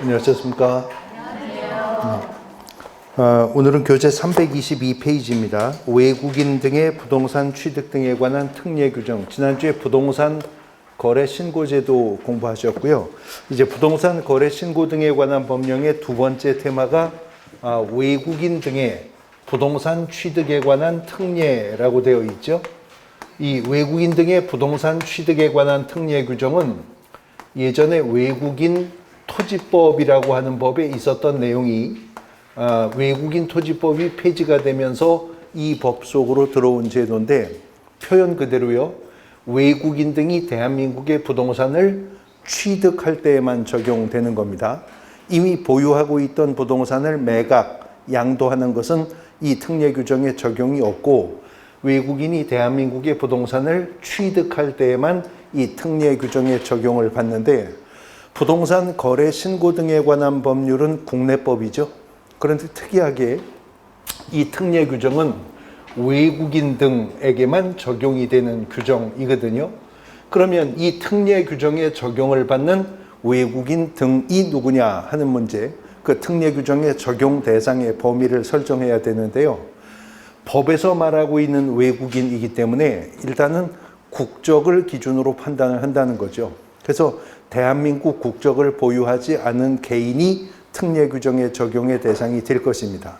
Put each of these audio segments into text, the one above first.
안녕하셨습니까? 오늘은 교재 322페이지입니다. 외국인 등의 부동산 취득 등에 관한 특례 규정. 지난주에 부동산 거래 신고제도 공부하셨고요. 이제 부동산 거래 신고 등에 관한 법령의 두 번째 테마가 외국인 등의 부동산 취득에 관한 특례라고 되어 있죠. 이 외국인 등의 부동산 취득에 관한 특례 규정은 예전에 외국인 토지법이라고 하는 법에 있었던 내용이 외국인 토지법이 폐지가 되면서 이 법 속으로 들어온 제도인데, 표현 그대로요, 외국인 등이 대한민국의 부동산을 취득할 때에만 적용되는 겁니다. 이미 보유하고 있던 부동산을 매각, 양도하는 것은 이 특례 규정에 적용이 없고, 외국인이 대한민국의 부동산을 취득할 때에만 이 특례 규정에 적용을 받는데, 부동산 거래 신고 등에 관한 법률은 국내법이죠. 그런데 특이하게 이 특례 규정은 외국인 등에게만 적용이 되는 규정이거든요. 그러면 이 특례 규정에 적용을 받는 외국인 등이 누구냐 하는 문제, 그 특례 규정의 적용 대상의 범위를 설정해야 되는데요. 법에서 말하고 있는 외국인이기 때문에 일단은 국적을 기준으로 판단을 한다는 거죠. 그래서 대한민국 국적을 보유하지 않은 개인이 특례 규정의 적용의 대상이 될 것입니다.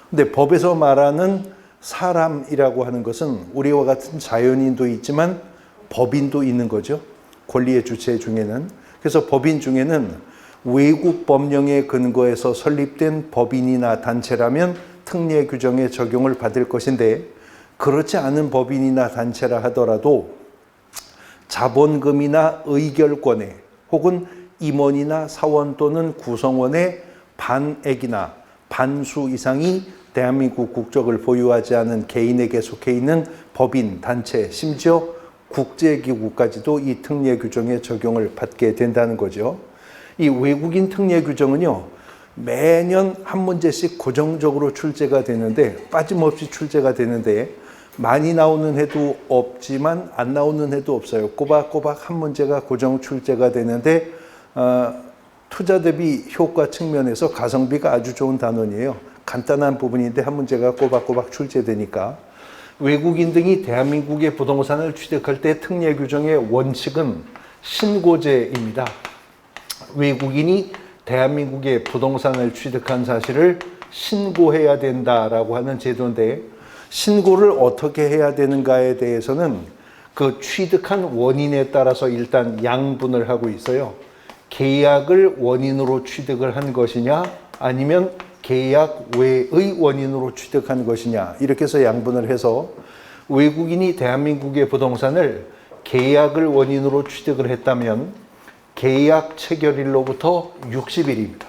근데 법에서 말하는 사람이라고 하는 것은 우리와 같은 자연인도 있지만 법인도 있는 거죠. 권리의 주체 중에는. 그래서 법인 중에는 외국 법령에 근거해서 설립된 법인이나 단체라면 특례 규정의 적용을 받을 것인데, 그렇지 않은 법인이나 단체라 하더라도 자본금이나 의결권에 혹은 임원이나 사원 또는 구성원의 반액이나 반수 이상이 대한민국 국적을 보유하지 않은 개인에게 속해 있는 법인, 단체, 심지어 국제기구까지도 이 특례 규정에 적용을 받게 된다는 거죠. 이 외국인 특례 규정은요, 매년 한 문제씩 고정적으로 출제가 되는데, 빠짐없이 출제가 되는데, 많이 나오는 해도 없지만 안 나오는 해도 없어요. 꼬박꼬박 한 문제가 고정 출제가 되는데, 투자 대비 효과 측면에서 가성비가 아주 좋은 단원이에요. 간단한 부분인데 한 문제가 꼬박꼬박 출제되니까. 외국인 등이 대한민국의 부동산을 취득할 때 특례 규정의 원칙은 신고제입니다. 외국인이 대한민국의 부동산을 취득한 사실을 신고해야 된다라고 하는 제도인데, 신고를 어떻게 해야 되는가에 대해서는 그 취득한 원인에 따라서 일단 양분을 하고 있어요. 계약을 원인으로 취득을 한 것이냐, 아니면 계약 외의 원인으로 취득한 것이냐, 이렇게 해서 양분을 해서 외국인이 대한민국의 부동산을 계약을 원인으로 취득을 했다면 계약 체결일로부터 60일입니다.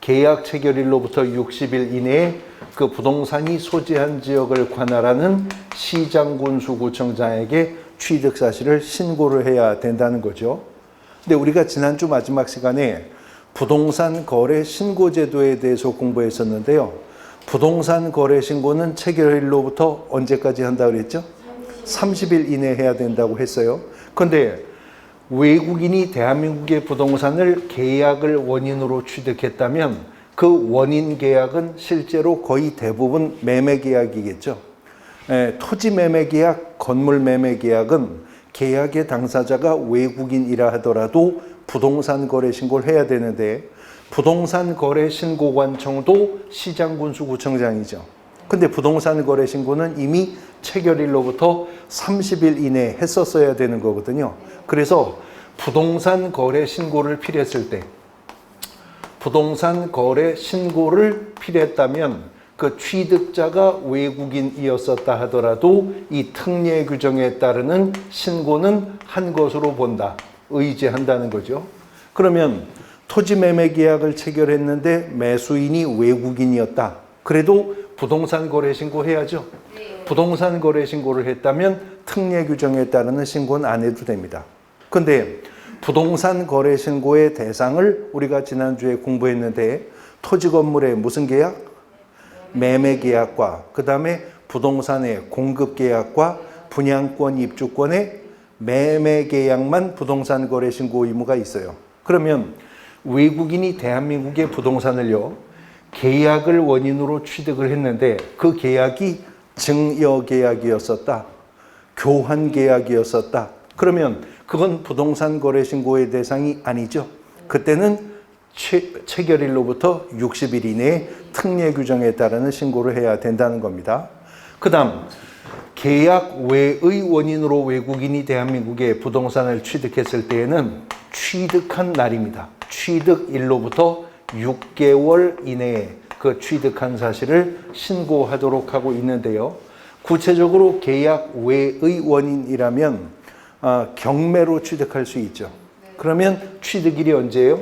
계약 체결일로부터 60일 이내에 그 부동산이 소재한 지역을 관할하는 시장군수구청장에게 취득 사실을 신고를 해야 된다는 거죠. 근데 우리가 지난주 마지막 시간에 부동산 거래 신고 제도에 대해서 공부했었는데요. 부동산 거래 신고는 체결일로부터 언제까지 한다고 그랬죠? 30일 이내에 해야 된다고 했어요. 그런데 외국인이 대한민국의 부동산을 계약을 원인으로 취득했다면 그 원인 계약은 실제로 거의 대부분 매매 계약이겠죠. 토지 매매 계약, 건물 매매 계약은 계약의 당사자가 외국인이라 하더라도 부동산 거래 신고를 해야 되는데, 부동산 거래 신고관청도 시장군수구청장이죠. 근데 부동산 거래 신고는 이미 체결일로부터 30일 이내에 했었어야 되는 거거든요. 그래서 부동산 거래 신고를 필요했을 때, 부동산 거래 신고를 필요했다면 그 취득자가 외국인이었었다 하더라도 이 특례 규정에 따르는 신고는 한 것으로 본다, 의지한다는 거죠. 그러면 토지 매매 계약을 체결했는데 매수인이 외국인이었다. 그래도 부동산 거래 신고해야죠. 부동산 거래 신고를 했다면 특례 규정에 따르는 신고는 안 해도 됩니다. 근데 부동산 거래 신고의 대상을 우리가 지난주에 공부했는데, 토지 건물의 무슨 계약? 매매 계약과 그 다음에 부동산의 공급 계약과 분양권 입주권의 매매 계약만 부동산 거래 신고 의무가 있어요. 그러면 외국인이 대한민국의 부동산을요, 계약을 원인으로 취득을 했는데 그 계약이 증여 계약이었었다, 교환 계약이었었다. 그러면 그건 부동산 거래 신고의 대상이 아니죠. 그때는 체결일로부터 60일 이내에 특례 규정에 따르는 신고를 해야 된다는 겁니다. 그 다음, 계약 외의 원인으로 외국인이 대한민국에 부동산을 취득했을 때에는 취득한 날입니다. 취득일로부터 6개월 이내에 그 취득한 사실을 신고하도록 하고 있는데요. 구체적으로 계약 외의 원인이라면 경매로 취득할 수 있죠. 그러면 취득일이 언제예요?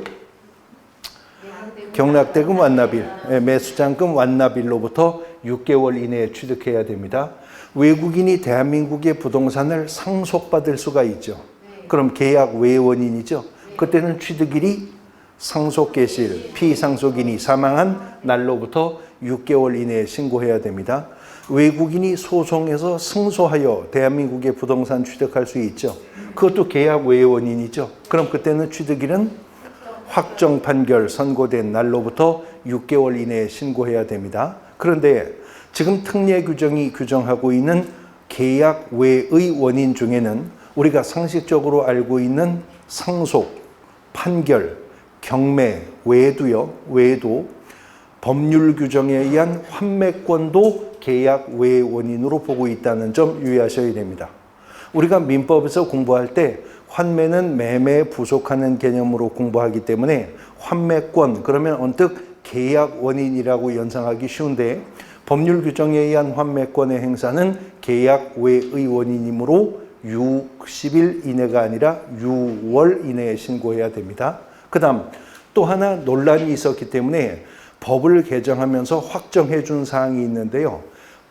경락대금 완납일, 매수장금 완납일로부터 6개월 이내에 취득해야 됩니다. 외국인이 대한민국의 부동산을 상속받을 수가 있죠. 그럼 계약 외의 원인이죠. 그때는 취득일이 상속개시일, 피상속인이 사망한 날로부터 6개월 이내에 신고해야 됩니다. 외국인이 소송에서 승소하여 대한민국의 부동산 취득할 수 있죠. 그것도 계약 외의 원인이죠. 그럼 그때는 취득일은 확정 판결 선고된 날로부터 6개월 이내에 신고해야 됩니다. 그런데 지금 특례 규정이 규정하고 있는 계약 외의 원인 중에는 우리가 상식적으로 알고 있는 상속, 판결, 경매 외에도 법률 규정에 의한 환매권도 계약 외의 원인으로 보고 있다는 점 유의하셔야 됩니다. 우리가 민법에서 공부할 때 환매는 매매에 부속하는 개념으로 공부하기 때문에 환매권, 그러면 언뜻 계약 원인이라고 연상하기 쉬운데 법률 규정에 의한 환매권의 행사는 계약 외의 원인이므로 60일 이내가 아니라 6월 이내에 신고해야 됩니다. 그 다음 또 하나 논란이 있었기 때문에 법을 개정하면서 확정해 준 사항이 있는데요.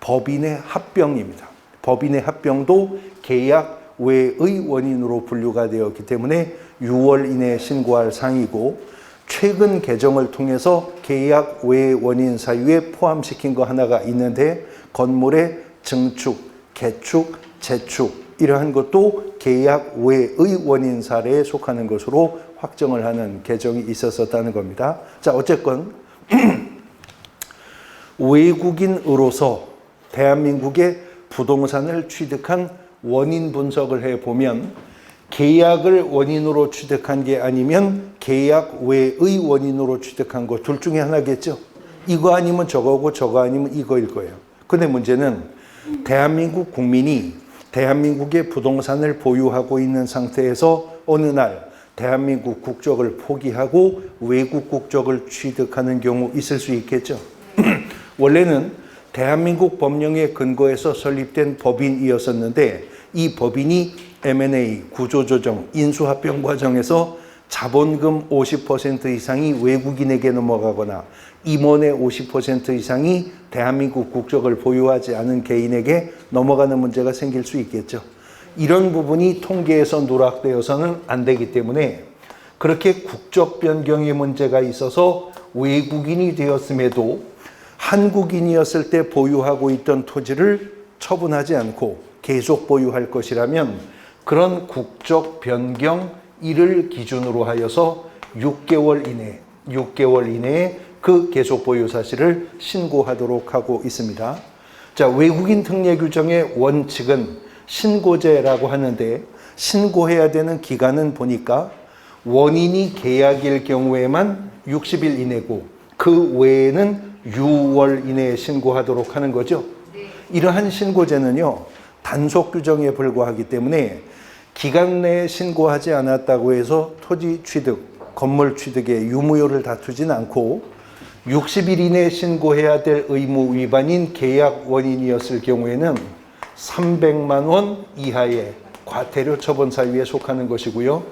법인의 합병입니다. 법인의 합병도 계약 외의 원인으로 분류가 되었기 때문에 6월 이내에 신고할 사항이고, 최근 개정을 통해서 계약 외의 원인 사유에 포함시킨 거 하나가 있는데 건물의 증축, 개축, 재축 이러한 것도 계약 외의 원인 사례에 속하는 것으로 확정을 하는 개정이 있었다는 겁니다. 자, 어쨌건 외국인으로서 대한민국의 부동산을 취득한 원인 분석을 해보면 계약을 원인으로 취득한 게 아니면 계약 외의 원인으로 취득한 거 둘 중에 하나겠죠. 이거 아니면 저거고 저거 아니면 이거일 거예요. 근데 문제는 대한민국 국민이 대한민국의 부동산을 보유하고 있는 상태에서 어느 날 대한민국 국적을 포기하고 외국 국적을 취득하는 경우 있을 수 있겠죠. 원래는 대한민국 법령에 근거해서 설립된 법인이었었는데 이 법인이 M&A, 구조조정, 인수합병 과정에서 자본금 50% 이상이 외국인에게 넘어가거나 임원의 50% 이상이 대한민국 국적을 보유하지 않은 개인에게 넘어가는 문제가 생길 수 있겠죠. 이런 부분이 통계에서 누락되어서는 안 되기 때문에 그렇게 국적 변경의 문제가 있어서 외국인이 되었음에도 한국인이었을 때 보유하고 있던 토지를 처분하지 않고 계속 보유할 것이라면 그런 국적 변경일을 기준으로 하여서 6개월 이내에 그 계속 보유 사실을 신고하도록 하고 있습니다. 자, 외국인 특례 규정의 원칙은 신고제라고 하는데 신고해야 되는 기간은 보니까 원인이 계약일 경우에만 60일 이내고 그 외에는 6월 이내에 신고하도록 하는 거죠. 이러한 신고제는요, 단속 규정에 불과하기 때문에 기간 내에 신고하지 않았다고 해서 토지 취득, 건물 취득의 유무효를 다투진 않고 60일 이내에 신고해야 될 의무 위반인 계약 원인이었을 경우에는 300만 원 이하의 과태료 처분 사유에 속하는 것이고요.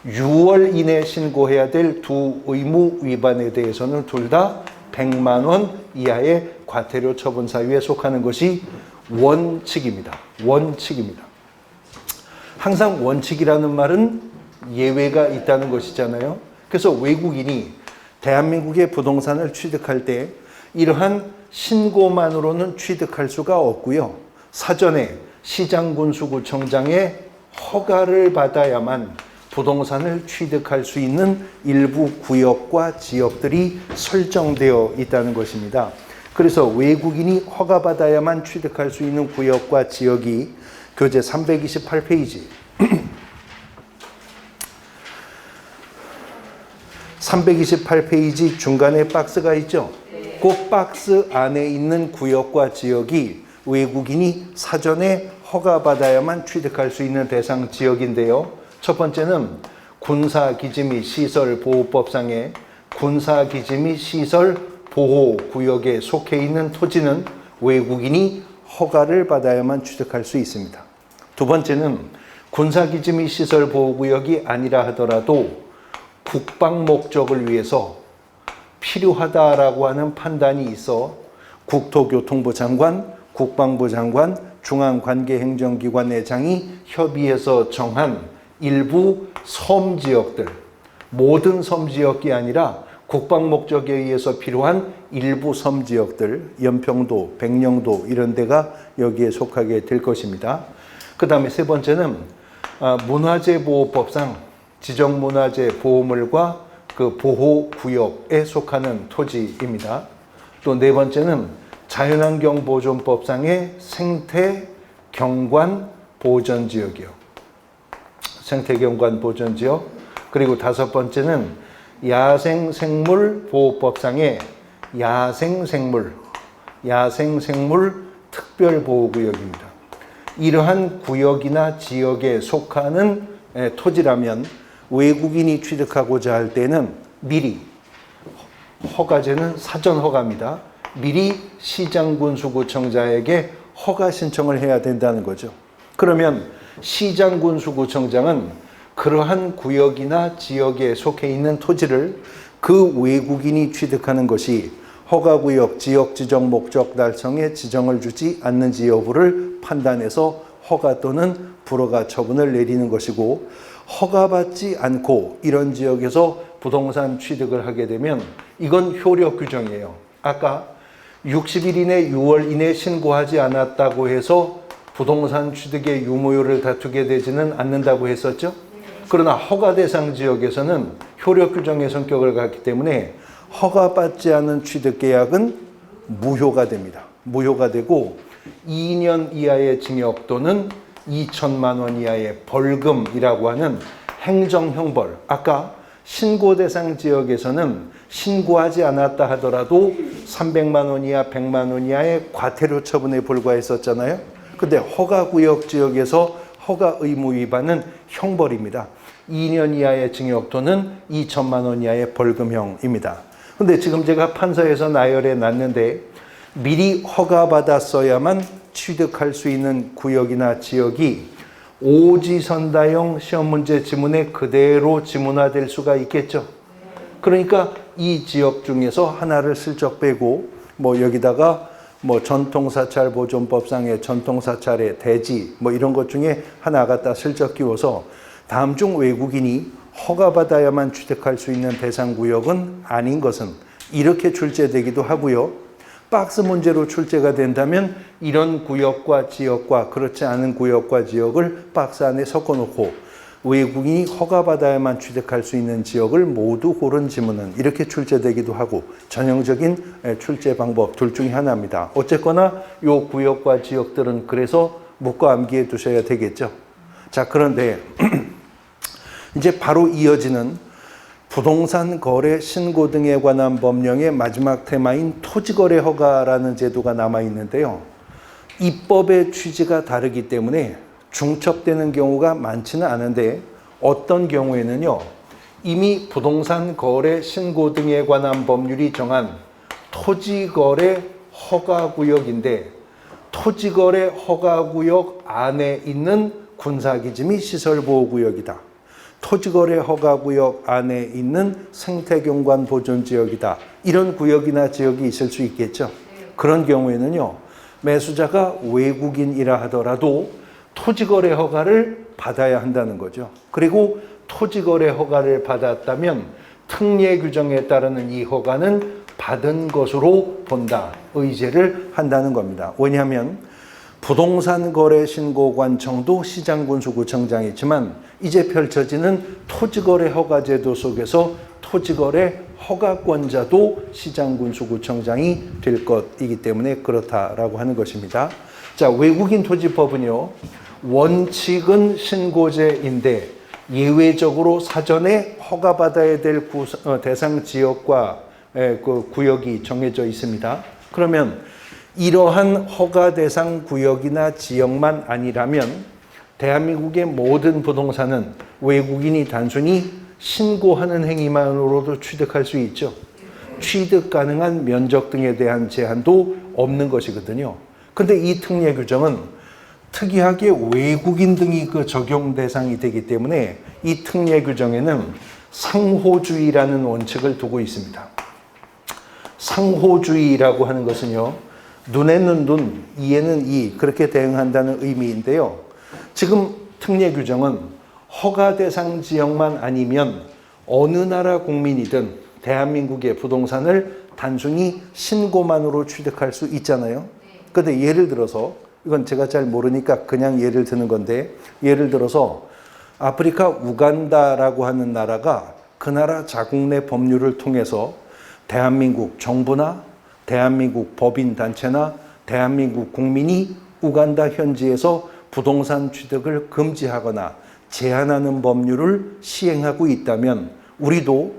6월 이내에 신고해야 될 두 의무 위반에 대해서는 둘 다 100만 원 이하의 과태료 처분 사유에 속하는 것이 원칙입니다. 원칙입니다. 항상 원칙이라는 말은 예외가 있다는 것이잖아요. 그래서 외국인이 대한민국의 부동산을 취득할 때 이러한 신고만으로는 취득할 수가 없고요. 사전에 시장군수구청장의 허가를 받아야만 부동산을 취득할 수 있는 일부 구역과 지역들이 설정되어 있다는 것입니다. 그래서 외국인이 허가받아야만 취득할 수 있는 구역과 지역이 교재 328페이지 328페이지 중간에 박스가 있죠. 그 박스 안에 있는 구역과 지역이 외국인이 사전에 허가받아야만 취득할 수 있는 대상 지역인데요. 첫 번째는 군사기지 및 시설보호법상의 군사기지 및 시설보호구역에 속해 있는 토지는 외국인이 허가를 받아야만 취득할 수 있습니다. 두 번째는 군사기지 및 시설보호구역이 아니라 하더라도 국방 목적을 위해서 필요하다라고 하는 판단이 있어 국토교통부 장관, 국방부 장관, 중앙관계행정기관의장이 협의해서 정한 일부 섬지역들, 모든 섬지역이 아니라 국방 목적에 의해서 필요한 일부 섬지역들, 연평도, 백령도 이런 데가 여기에 속하게 될 것입니다. 그 다음에 세 번째는 문화재보호법상 지정문화재 보호물과 그 보호구역에 속하는 토지입니다. 또 네 번째는 자연환경보존법상의 생태경관 보전지역이요. 생태경관 보전지역. 그리고 다섯 번째는 야생생물보호법상의 야생생물 특별보호구역입니다. 이러한 구역이나 지역에 속하는 토지라면 외국인이 취득하고자 할 때는 미리 허가제는 사전 허가입니다. 미리 시장군수구청장에게 허가 신청을 해야 된다는 거죠. 그러면 시장군수구청장은 그러한 구역이나 지역에 속해 있는 토지를 그 외국인이 취득하는 것이 허가구역 지역 지정 목적 달성에 지정을 주지 않는지 여부를 판단해서 허가 또는 불허가 처분을 내리는 것이고, 허가받지 않고 이런 지역에서 부동산 취득을 하게 되면 이건 효력 규정이에요. 아까 60일 이내 6월 이내 신고하지 않았다고 해서 부동산 취득의 유무효를 다투게 되지는 않는다고 했었죠. 그러나 허가 대상 지역에서는 효력 규정의 성격을 갖기 때문에 허가받지 않은 취득 계약은 무효가 됩니다. 무효가 되고 2년 이하의 징역 또는 2천만 원 이하의 벌금이라고 하는 행정형벌. 아까 신고 대상 지역에서는 신고하지 않았다 하더라도 300만 원 이하, 100만 원 이하의 과태료 처분에 불과했었잖아요. 근데 허가구역 지역에서 허가 의무 위반은 형벌입니다. 2년 이하의 징역 또는 2천만 원 이하의 벌금형입니다. 근데 지금 제가 판서에서 나열해 놨는데 미리 허가받았어야만 취득할 수 있는 구역이나 지역이 오지선다형 시험문제 지문에 그대로 지문화될 수가 있겠죠. 그러니까 이 지역 중에서 하나를 슬쩍 빼고 여기다가 전통사찰보존법상의 전통사찰의 대지 이런 것 중에 하나 갖다 슬쩍 끼워서 다음 중 외국인이 허가받아야만 취득할 수 있는 대상 구역은 아닌 것은 이렇게 출제되기도 하고요. 박스 문제로 출제가 된다면 이런 구역과 지역과 그렇지 않은 구역과 지역을 박스 안에 섞어놓고 외국인이 허가받아야만 취득할 수 있는 지역을 모두 고른 지문은 이렇게 출제되기도 하고 전형적인 출제 방법 둘 중에 하나입니다. 어쨌거나 이 구역과 지역들은 그래서 묵과 암기해 두셔야 되겠죠. 자, 그런데 이제 바로 이어지는 부동산 거래 신고 등에 관한 법령의 마지막 테마인 토지거래 허가라는 제도가 남아 있는데요. 입법의 취지가 다르기 때문에 중첩되는 경우가 많지는 않은데 어떤 경우에는요. 이미 부동산 거래 신고 등에 관한 법률이 정한 토지거래 허가구역인데 토지거래 허가구역 안에 있는 군사기지 및 시설보호구역이다. 토지거래 허가구역 안에 있는 생태경관 보존지역이다. 이런 구역이나 지역이 있을 수 있겠죠. 그런 경우에는요. 매수자가 외국인이라 하더라도 토지거래 허가를 받아야 한다는 거죠. 그리고 토지거래 허가를 받았다면 특례 규정에 따르는 이 허가는 받은 것으로 본다. 의제를 한다는 겁니다. 왜냐하면 부동산 거래 신고관청도 시장군수구청장이지만 이제 펼쳐지는 토지거래 허가제도 속에서 토지거래 허가권자도 시장군수구청장이 될 것이기 때문에 그렇다라고 하는 것입니다. 자, 외국인 토지법은요, 원칙은 신고제인데 예외적으로 사전에 허가받아야 될 대상 지역과 그 구역이 정해져 있습니다. 그러면 이러한 허가 대상 구역이나 지역만 아니라면 대한민국의 모든 부동산은 외국인이 단순히 신고하는 행위만으로도 취득할 수 있죠. 취득 가능한 면적 등에 대한 제한도 없는 것이거든요. 근데 이 특례 규정은 특이하게 외국인 등이 그 적용 대상이 되기 때문에 이 특례 규정에는 상호주의라는 원칙을 두고 있습니다. 상호주의라고 하는 것은요, 눈에는 눈, 이에는 이, 그렇게 대응한다는 의미인데요. 지금 특례 규정은 허가 대상 지역만 아니면 어느 나라 국민이든 대한민국의 부동산을 단순히 신고만으로 취득할 수 있잖아요. 근데 예를 들어서, 이건 제가 잘 모르니까 그냥 예를 드는 건데, 예를 들어서 아프리카 우간다라고 하는 나라가 그 나라 자국 내 법률을 통해서 대한민국 정부나 대한민국 법인단체나 대한민국 국민이 우간다 현지에서 부동산 취득을 금지하거나 제한하는 법률을 시행하고 있다면 우리도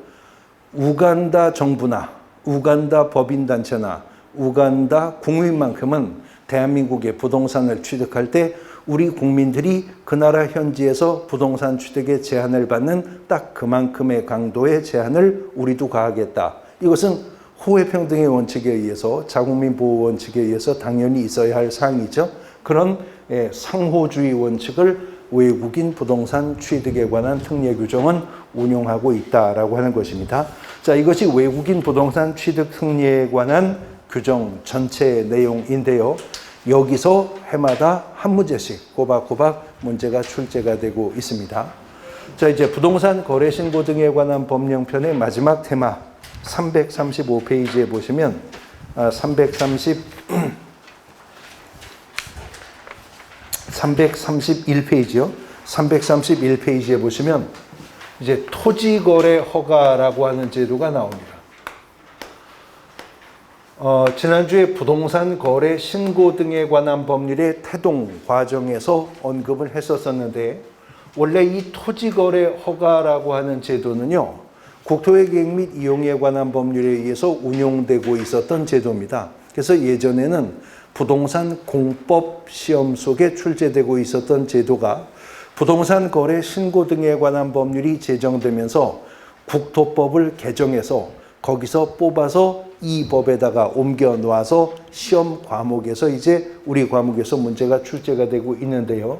우간다 정부나 우간다 법인단체나 우간다 국민만큼은 대한민국의 부동산을 취득할 때 우리 국민들이 그 나라 현지에서 부동산 취득에 제한을 받는 딱 그만큼의 강도의 제한을 우리도 가하겠다. 이것은 호혜평등의 원칙에 의해서 자국민 보호 원칙에 의해서 당연히 있어야 할 사항이죠. 그런 상호주의 원칙을 외국인 부동산 취득에 관한 특례 규정은 운용하고 있다라고 하는 것입니다. 자, 이것이 외국인 부동산 취득 특례에 관한 규정 전체 내용인데요. 여기서 해마다 한 문제씩 꼬박꼬박 문제가 출제가 되고 있습니다. 자, 이제 부동산 거래 신고 등에 관한 법령편의 마지막 테마 335페이지에 보시면 331페이지요. 331페이지에 보시면 이제 토지거래 허가라고 하는 제도가 나옵니다. 지난주에 부동산 거래 신고 등에 관한 법률의 태동 과정에서 언급을 했었는데 원래 이 토지거래 허가라고 하는 제도는요, 국토의 계획 및 이용에 관한 법률에 의해서 운용되고 있었던 제도입니다. 그래서 예전에는 부동산 공법 시험 속에 출제되고 있었던 제도가 부동산 거래 신고 등에 관한 법률이 제정되면서 국토법을 개정해서 거기서 뽑아서 이 법에다가 옮겨 놓아서 시험 과목에서 이제 우리 과목에서 문제가 출제가 되고 있는데요.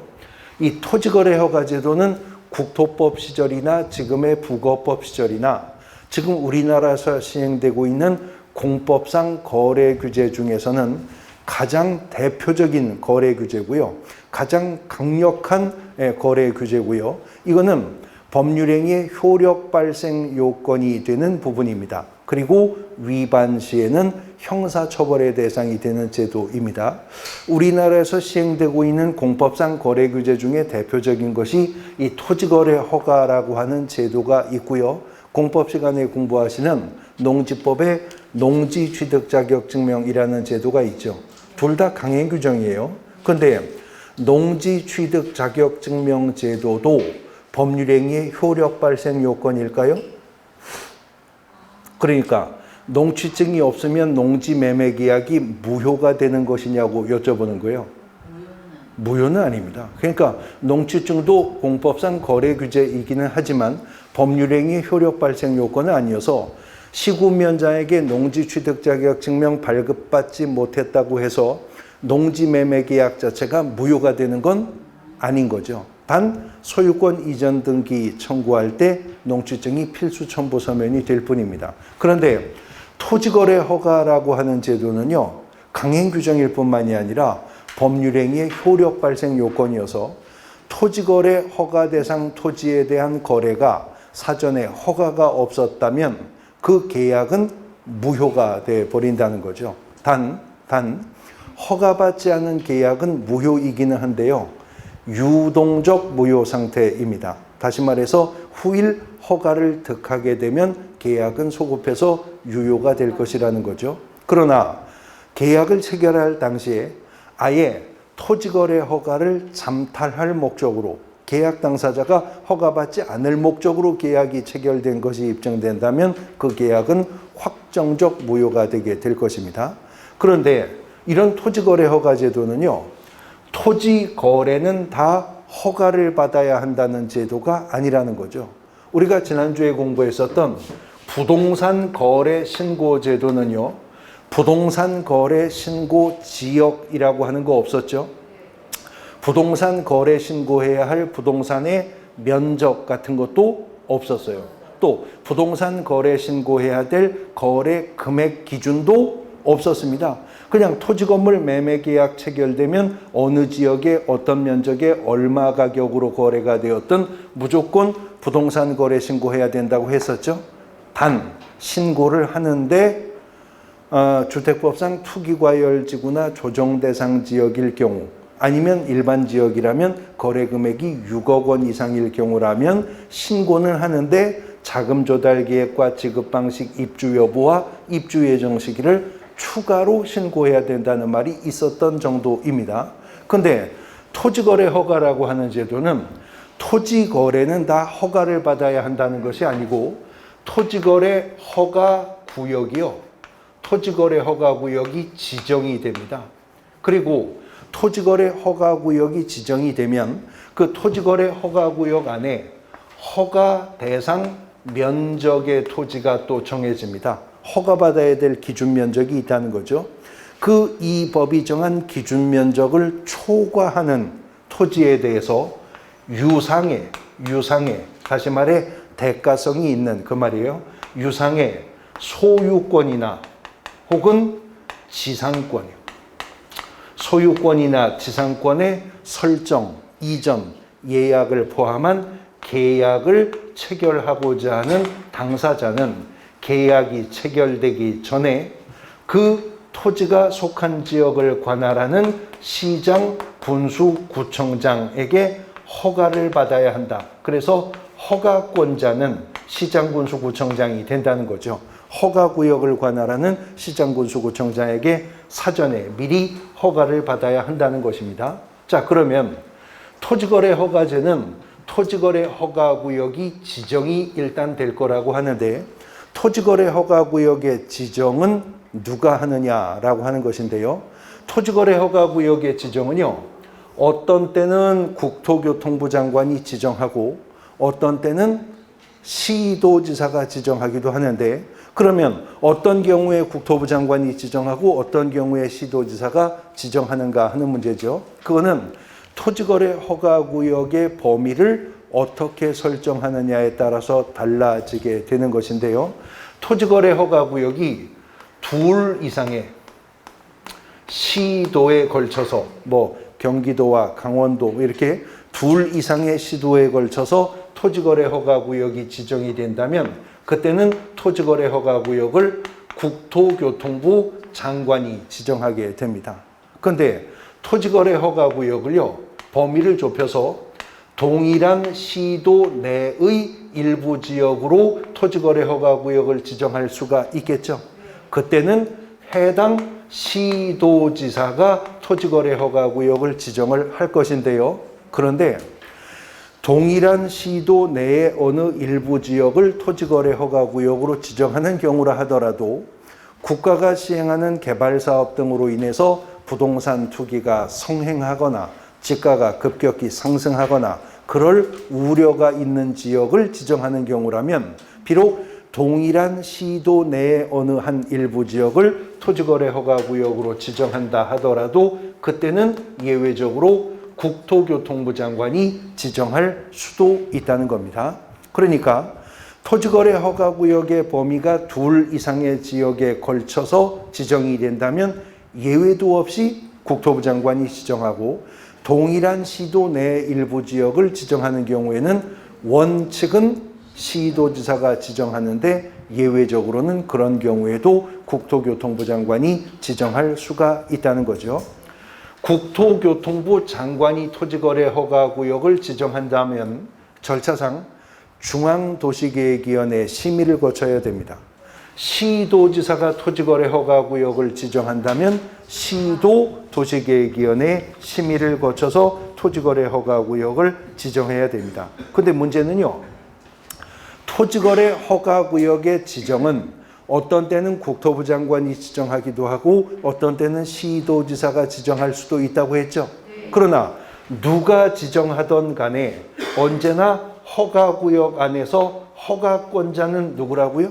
이 토지거래 허가 제도는 국토법 시절이나 지금의 부거법 시절이나 지금 우리나라에서 시행되고 있는 공법상 거래 규제 중에서는 가장 대표적인 거래 규제고요. 가장 강력한 거래 규제고요. 이거는 법률행위의 효력 발생 요건이 되는 부분입니다. 그리고 위반 시에는 형사처벌의 대상이 되는 제도입니다. 우리나라에서 시행되고 있는 공법상 거래 규제 중에 대표적인 것이 이 토지거래 허가라고 하는 제도가 있고요. 공법 시간에 공부하시는 농지법의 농지취득자격증명이라는 제도가 있죠. 둘 다 강행 규정이에요. 그런데 농지취득자격증명 제도도 법률행위의 효력 발생 요건일까요? 그러니까 농취증이 없으면 농지 매매 계약이 무효가 되는 것이냐고 여쭤보는 거예요. 무효는 아닙니다. 그러니까 농취증도 공법상 거래 규제이기는 하지만 법률행위 효력 발생 요건은 아니어서 시구면자에게 농지 취득 자격 증명 발급받지 못했다고 해서 농지 매매 계약 자체가 무효가 되는 건 아닌 거죠. 단 소유권 이전 등기 청구할 때 농취증이 필수 첨부 서면이 될 뿐입니다. 그런데 토지거래 허가라고 하는 제도는요, 강행 규정일 뿐만이 아니라 법률행위의 효력 발생 요건이어서 토지거래 허가 대상 토지에 대한 거래가 사전에 허가가 없었다면 그 계약은 무효가 돼 버린다는 거죠. 단 허가받지 않은 계약은 무효이기는 한데요, 유동적 무효 상태입니다. 다시 말해서 후일 허가를 득하게 되면 계약은 소급해서 유효가 될 것이라는 거죠. 그러나 계약을 체결할 당시에 아예 토지거래 허가를 잠탈할 목적으로 계약 당사자가 허가받지 않을 목적으로 계약이 체결된 것이 입증된다면 그 계약은 확정적 무효가 되게 될 것입니다. 그런데 이런 토지거래 허가 제도는요, 토지거래는 다 허가를 받아야 한다는 제도가 아니라는 거죠. 우리가 지난주에 공부했었던 부동산 거래 신고 제도는요, 부동산 거래 신고 지역이라고 하는 거 없었죠? 부동산 거래 신고해야 할 부동산의 면적 같은 것도 없었어요. 또 부동산 거래 신고해야 될 거래 금액 기준도 없었습니다. 그냥 토지 건물 매매 계약 체결되면 어느 지역에 어떤 면적에 얼마 가격으로 거래가 되었든 무조건 부동산 거래 신고해야 된다고 했었죠. 단 신고를 하는데 주택법상 투기과열지구나 조정대상 지역일 경우 아니면 일반 지역이라면 거래 금액이 6억 원 이상일 경우라면 신고는 하는데 자금 조달 계획과 지급 방식, 입주 여부와 입주 예정 시기를 추가로 신고해야 된다는 말이 있었던 정도입니다. 근데 토지거래 허가라고 하는 제도는 토지거래는 다 허가를 받아야 한다는 것이 아니고 토지거래 허가 구역이요. 토지거래 허가 구역이 지정이 됩니다. 그리고 토지거래 허가 구역이 지정이 되면 그 토지거래 허가 구역 안에 허가 대상 면적의 토지가 또 정해집니다. 허가받아야 될 기준 면적이 있다는 거죠. 그 이 법이 정한 기준 면적을 초과하는 토지에 대해서 유상의 다시 말해 대가성이 있는 그 말이에요. 유상의 소유권이나 혹은 지상권이요. 소유권이나 지상권의 설정, 이전, 예약을 포함한 계약을 체결하고자 하는 당사자는 계약이 체결되기 전에 그 토지가 속한 지역을 관할하는 시장, 군수, 구청장에게 허가를 받아야 한다. 그래서 허가권자는 시장, 군수, 구청장이 된다는 거죠. 허가구역을 관할하는 시장, 군수, 구청장에게 사전에 미리 허가를 받아야 한다는 것입니다. 자, 그러면 토지거래 허가제는 토지거래 허가구역이 지정이 일단 될 거라고 하는데 토지거래 허가구역의 지정은 누가 하느냐라고 하는 것인데요. 토지거래 허가구역의 지정은요, 어떤 때는 국토교통부 장관이 지정하고 어떤 때는 시도지사가 지정하기도 하는데 그러면 어떤 경우에 국토부 장관이 지정하고 어떤 경우에 시도지사가 지정하는가 하는 문제죠. 그거는 토지거래 허가구역의 범위를 어떻게 설정하느냐에 따라서 달라지게 되는 것인데요. 토지거래 허가구역이 둘 이상의 시도에 걸쳐서 경기도와 강원도 이렇게 둘 이상의 시도에 걸쳐서 토지거래 허가구역이 지정이 된다면 그때는 토지거래 허가구역을 국토교통부 장관이 지정하게 됩니다. 그런데 토지거래 허가구역을요, 범위를 좁혀서 동일한 시도 내의 일부 지역으로 토지거래 허가구역을 지정할 수가 있겠죠. 그때는 해당 시도지사가 토지거래 허가구역을 지정을 할 것인데요. 그런데 동일한 시도 내의 어느 일부 지역을 토지거래 허가구역으로 지정하는 경우라 하더라도 국가가 시행하는 개발사업 등으로 인해서 부동산 투기가 성행하거나 지가가 급격히 상승하거나 그럴 우려가 있는 지역을 지정하는 경우라면 비록 동일한 시도 내의 어느 한 일부 지역을 토지거래 허가구역으로 지정한다 하더라도 그때는 예외적으로 국토교통부 장관이 지정할 수도 있다는 겁니다. 그러니까 토지거래 허가구역의 범위가 둘 이상의 지역에 걸쳐서 지정이 된다면 예외도 없이 국토부 장관이 지정하고 동일한 시도 내 일부 지역을 지정하는 경우에는 원칙은 시도지사가 지정하는데 예외적으로는 그런 경우에도 국토교통부 장관이 지정할 수가 있다는 거죠. 국토교통부 장관이 토지거래 허가구역을 지정한다면 절차상 중앙도시계획위원회 심의를 거쳐야 됩니다. 시도지사가 토지거래 허가구역을 지정한다면 시도 도시계획위원회 심의를 거쳐서 토지거래 허가구역을 지정해야 됩니다. 근데 문제는요, 토지거래 허가구역의 지정은 어떤 때는 국토부 장관이 지정하기도 하고 어떤 때는 시도지사가 지정할 수도 있다고 했죠. 그러나 누가 지정하던 간에 언제나 허가구역 안에서 허가권자는 누구라고요?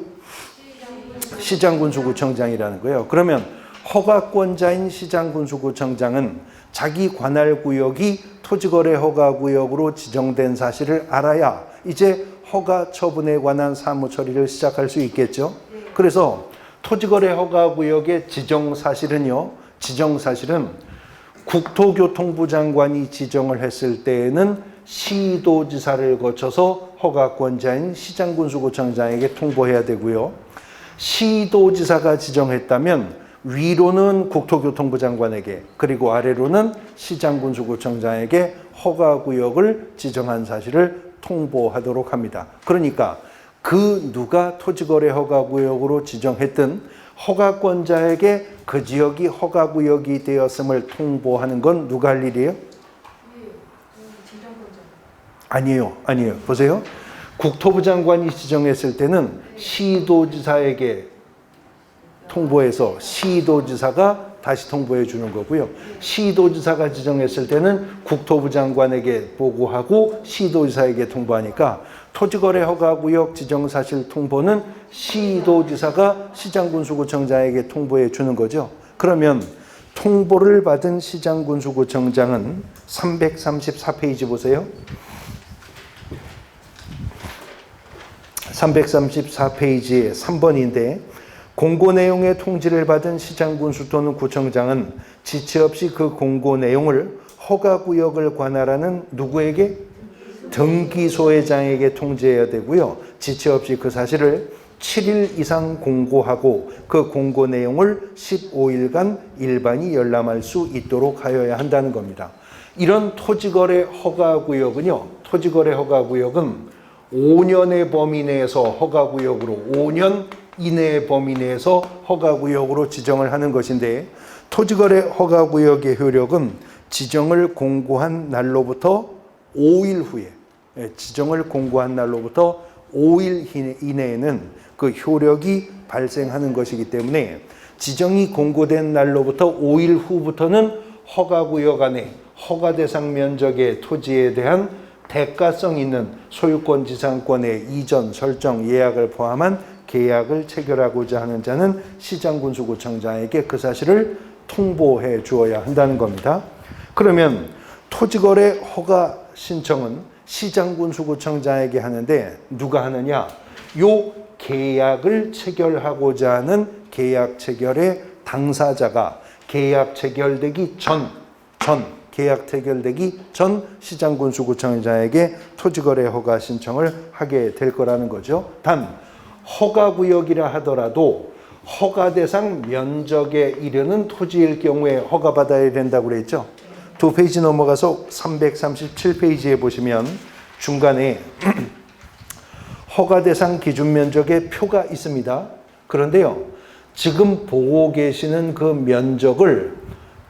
시장군수구청장이라는 거예요. 그러면 허가권자인 시장군수구청장은 자기 관할구역이 토지거래 허가구역으로 지정된 사실을 알아야 이제 허가 처분에 관한 사무처리를 시작할 수 있겠죠. 그래서 토지거래 허가구역의 지정사실은 국토교통부 장관이 지정을 했을 때에는 시도지사를 거쳐서 허가권자인 시장군수구청장에게 통보해야 되고요. 시도지사가 지정했다면 위로는 국토교통부 장관에게 그리고 아래로는 시장군수구청장에게 허가구역을 지정한 사실을 통보하도록 합니다. 그러니까 그 누가 토지거래 허가구역으로 지정했든 허가권자에게 그 지역이 허가구역이 되었음을 통보하는 건 누가 할 일이에요? 아니에요. 보세요. 국토부 장관이 지정했을 때는 시도지사에게 통보해서 시도지사가 다시 통보해 주는 거고요. 시도지사가 지정했을 때는 국토부 장관에게 보고하고 시도지사에게 통보하니까 토지거래 허가구역 지정사실 통보는 시도지사가 시장군수구청장에게 통보해 주는 거죠. 그러면 통보를 받은 시장군수구청장은 334페이지 보세요. 334페이지의 3번인데 공고 내용의 통지를 받은 시장군수 또는 구청장은 지체 없이 그 공고 내용을 허가구역을 관할하는 누구에게? 등기소회장에게 통지해야 되고요. 지체 없이 그 사실을 7일 이상 공고하고 그 공고 내용을 15일간 일반이 열람할 수 있도록 하여야 한다는 겁니다. 이런 토지거래 허가구역은 5년의 범위 내에서 허가구역으로 5년 이내의 범위 내에서 허가구역으로 지정을 하는 것인데 토지거래 허가구역의 효력은 지정을 공고한 날로부터 5일 후에 지정을 공고한 날로부터 5일 이내에는 그 효력이 발생하는 것이기 때문에 지정이 공고된 날로부터 5일 후부터는 허가구역 안에 허가 대상 면적의 토지에 대한 대가성 있는 소유권 지상권의 이전, 설정, 예약을 포함한 계약을 체결하고자 하는 자는 시장군수구청장에게 그 사실을 통보해 주어야 한다는 겁니다. 그러면 토지거래 허가 신청은 시장군수구청장에게 하는데 누가 하느냐? 요 계약을 체결하고자 하는 계약 체결의 당사자가 계약 체결되기 전 시장군수구청장에게 토지거래 허가 신청을 하게 될 거라는 거죠. 단 허가구역이라 하더라도 허가 대상 면적에 이르는 토지일 경우에 허가받아야 된다고 그랬죠. 2페이지 넘어가서 337페이지에 보시면 중간에 허가 대상 기준 면적의 표가 있습니다. 그런데요, 지금 보고 계시는 그 면적을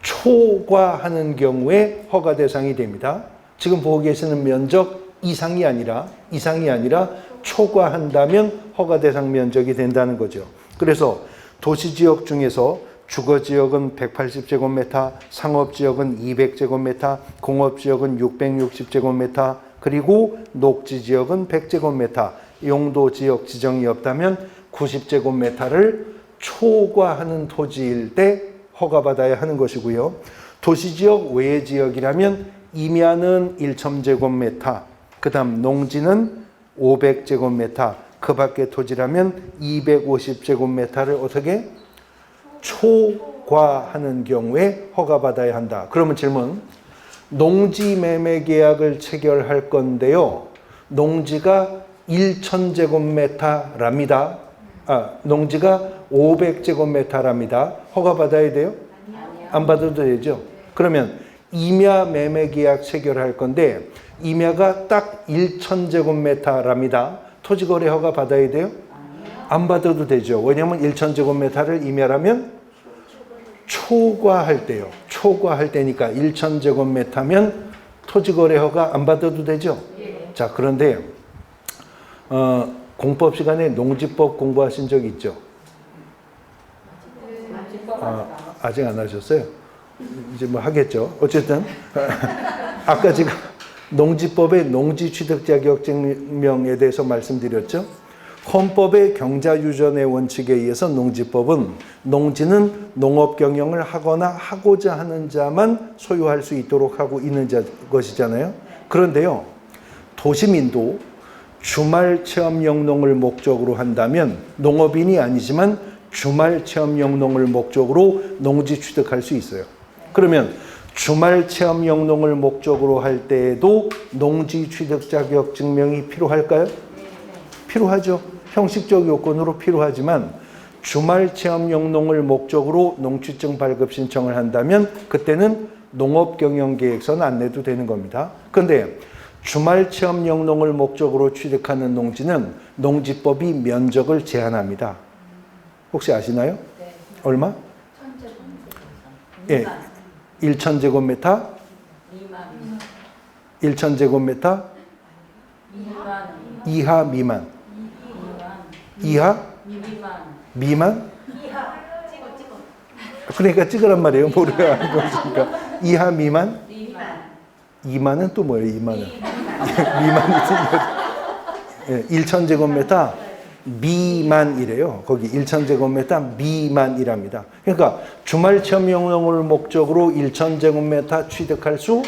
초과하는 경우에 허가 대상이 됩니다. 지금 보고 계시는 면적 이상이 아니라 초과한다면 허가 대상 면적이 된다는 거죠. 그래서 도시지역 중에서 주거지역은 180제곱미터, 상업지역은 200제곱미터, 공업지역은 660제곱미터, 그리고 녹지지역은 100제곱미터, 용도지역 지정이 없다면 90제곱미터를 초과하는 토지일 때 허가받아야 하는 것이고요. 도시지역 외 지역이라면 임야는 1,000제곱미터, 그 다음 농지는 500제곱미터, 그 밖의 토지라면 250제곱미터를 어떻게? 초과하는 경우에 허가받아야 한다. 그러면 질문, 농지 매매 계약을 체결할 건데요. 농지가 1,000제곱미터랍니다. 농지가 500제곱미터랍니다. 허가받아야 돼요? 안 받아도 되죠. 그러면 임야 매매 계약 체결할 건데 임야가 딱 1,000제곱미터랍니다. 토지거래 허가 받아야 돼요? 안 받아도 되죠. 왜냐하면 1,000제곱미터를 임야라면 초과할 때요. 초과할 때니까 1,000제곱미터면 토지거래 허가 안 받아도 되죠. 자, 그런데 공법 시간에 농지법 공부하신 적 있죠? 아직 안 하셨어요? 이제 뭐 하겠죠. 어쨌든 아까 제가 농지법의 농지취득자격증명에 대해서 말씀드렸죠. 헌법의 경자유전의 원칙에 의해서 농지법은 농지는 농업경영을 하거나 하고자 하는 자만 소유할 수 있도록 하고 있는 것이잖아요. 그런데요, 도시민도 주말 체험 영농을 목적으로 한다면 농업인이 아니지만 주말 체험 영농을 목적으로 농지 취득할 수 있어요. 그러면 주말 체험 영농을 목적으로 할 때에도 농지 취득 자격 증명이 필요할까요? 필요하죠. 형식적 요건으로 필요하지만 주말 체험 영농을 목적으로 농취증 발급 신청을 한다면 그때는 농업경영계획서는 안 내도 되는 겁니다. 그런데 주말 체험 영농을 목적으로 취득하는 농지는 농지법이 면적을 제한합니다. 혹시 아시나요? 네. 얼마? 1,000제곱미터. 예, 1,000제곱미터? 1,000제곱미터? 이하 미만. 이하? 미만? 그러니까 찍으란 말이에요. 모르게 하는 거니까. 이하 미만? 2만은 또 뭐예요? 2만은? 미만이 예, 1,000제곱미터 미만이래요. 거기 1,000제곱미터 미만이랍니다. 그러니까 주말 체험 영농을 목적으로 1,000제곱미터 취득할 수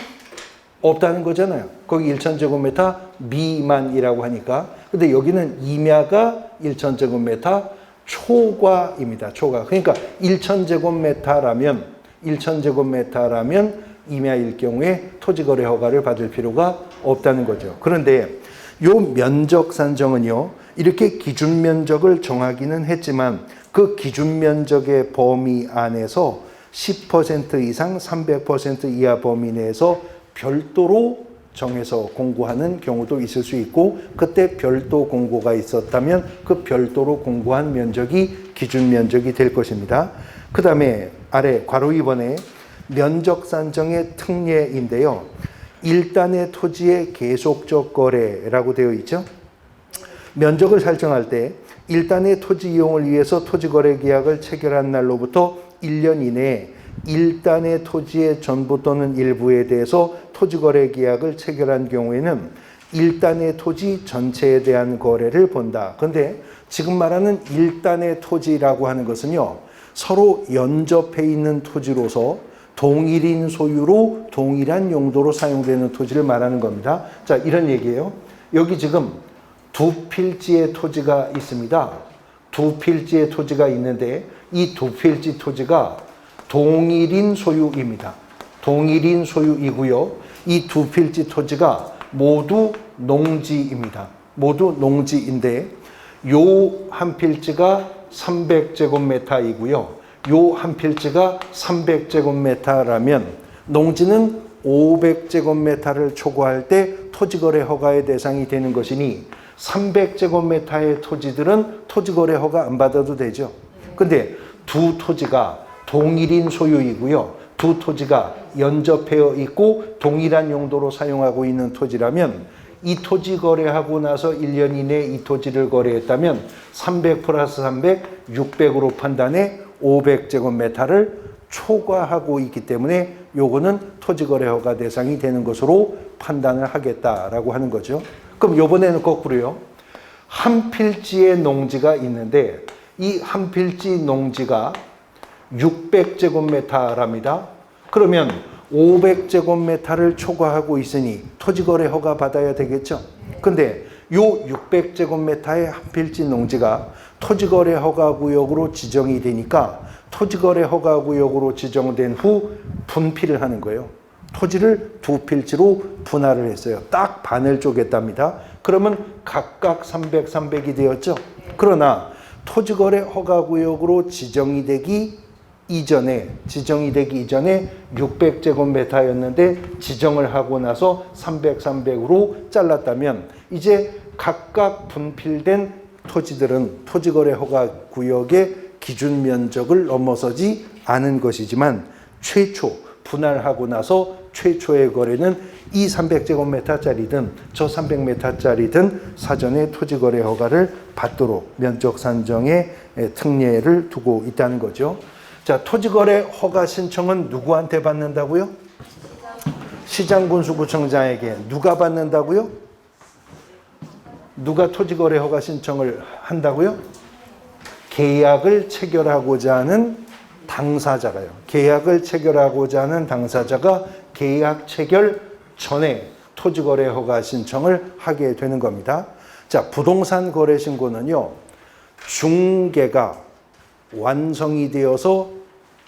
없다는 거잖아요. 거기 1,000제곱미터 미만이라고 하니까. 근데 여기는 임야가 1,000제곱미터 초과입니다. 초과. 그러니까 1,000제곱미터라면 임야일 경우에 토지거래 허가를 받을 필요가 없다는 거죠. 그런데 요 면적 산정은요, 이렇게 기준 면적을 정하기는 했지만 그 기준 면적의 범위 안에서 10% 이상 300% 이하 범위 내에서 별도로 정해서 공고하는 경우도 있을 수 있고, 그때 별도 공고가 있었다면 그 별도로 공고한 면적이 기준 면적이 될 것입니다. 그 다음에 아래 괄호 2번에 면적 산정의 특례인데요. 일단의 토지의 계속적 거래라고 되어 있죠. 면적을 설정할 때 일단의 토지 이용을 위해서 토지거래 계약을 체결한 날로부터 1년 이내에 일단의 토지의 전부 또는 일부에 대해서 토지거래 계약을 체결한 경우에는 일단의 토지 전체에 대한 거래를 본다. 그런데 지금 말하는 일단의 토지라고 하는 것은요, 서로 연접해 있는 토지로서 동일인 소유로 동일한 용도로 사용되는 토지를 말하는 겁니다. 자, 이런 얘기예요. 여기 지금 두 필지의 토지가 있습니다. 두 필지의 토지가 있는데 이 두 필지 토지가 동일인 소유입니다. 동일인 소유이고요. 이 두 필지 토지가 모두 농지입니다. 모두 농지인데 요 한 필지가 300제곱미터이고요. 요 한 필지가 300제곱미터라면 농지는 500제곱미터를 초과할 때 토지거래 허가의 대상이 되는 것이니 300제곱미터의 토지들은 토지거래 허가 안 받아도 되죠. 근데 두 토지가 동일인 소유이고요. 두 토지가 연접되어 있고 동일한 용도로 사용하고 있는 토지라면 이 토지 거래하고 나서 1년 이내에 이 토지를 거래했다면 300 플러스 300, 600으로 판단해 500제곱미터를 초과하고 있기 때문에 요거는 토지거래 허가 대상이 되는 것으로 판단을 하겠다라고 하는 거죠. 그럼 요번에는 거꾸로요. 한 필지의 농지가 있는데 이 한 필지 농지가 600제곱미터랍니다. 그러면 500제곱미터를 초과하고 있으니 토지거래 허가 받아야 되겠죠. 근데 요 600제곱미터의 한 필지 농지가 토지거래 허가구역으로 지정이 되니까 토지거래 허가구역으로 지정된 후 분필을 하는 거예요. 토지를 두 필지로 분할을 했어요. 딱 반을 쪼갰답니다. 그러면 각각 300, 300이 되었죠. 그러나 토지거래 허가구역으로 지정이 되기 이전에, 지정이 되기 이전에 600제곱미터였는데 지정을 하고 나서 300, 300으로 잘랐다면 이제 각각 분필된 토지들은 토지거래 허가 구역의 기준 면적을 넘어서지 않은 것이지만 최초 분할하고 나서 최초의 거래는 이 300제곱미터짜리든 저 300m짜리든 사전에 토지거래 허가를 받도록 면적 산정의 특례를 두고 있다는 거죠. 자, 토지거래 허가 신청은 누구한테 받는다고요? 시장군수구청장에게. 누가 받는다고요? 누가 토지거래 허가 신청을 한다고요? 계약을 체결하고자 하는 당사자가요. 계약을 체결하고자 하는 당사자가 계약 체결 전에 토지거래 허가 신청을 하게 되는 겁니다. 자, 부동산 거래 신고는요, 중개가 완성이 되어서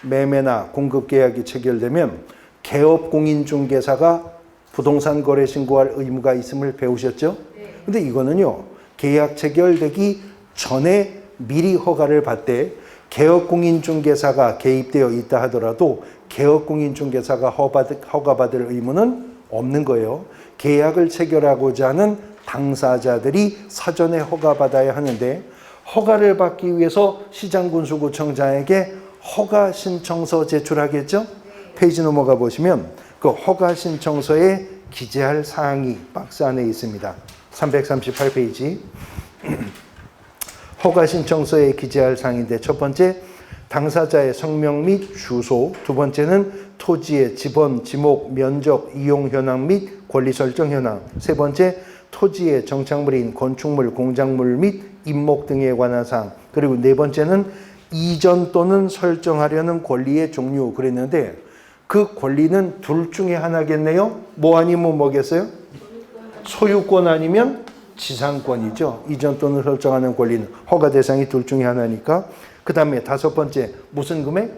매매나 공급 계약이 체결되면 개업공인중개사가 부동산 거래 신고할 의무가 있음을 배우셨죠? 근데 이거는요, 계약 체결되기 전에 미리 허가를 받되 개업공인중개사가 개입되어 있다 하더라도 개업공인중개사가 허가받을 의무는 없는 거예요. 계약을 체결하고자 하는 당사자들이 사전에 허가받아야 하는데 허가를 받기 위해서 시장군수구청장에게 허가 신청서 제출하겠죠? 페이지 넘어가 보시면 그 허가 신청서에 기재할 사항이 박스 안에 있습니다. 338페이지. 허가 신청서에 기재할 사항인데 첫 번째, 당사자의 성명 및 주소, 두 번째는 토지의 지번, 지목, 면적, 이용 현황 및 권리 설정 현황, 세 번째, 토지의 정착물인 건축물, 공작물 및 임목 등에 관한 사항, 그리고 네 번째는 이전 또는 설정하려는 권리의 종류 그랬는데 그 권리는 둘 중에 하나겠네요. 뭐 아니면 뭐겠어요? 소유권 아니면 지상권이죠. 이전 또는 설정하는 권리는 허가 대상이 둘 중에 하나니까. 그 다음에 다섯 번째, 무슨 금액?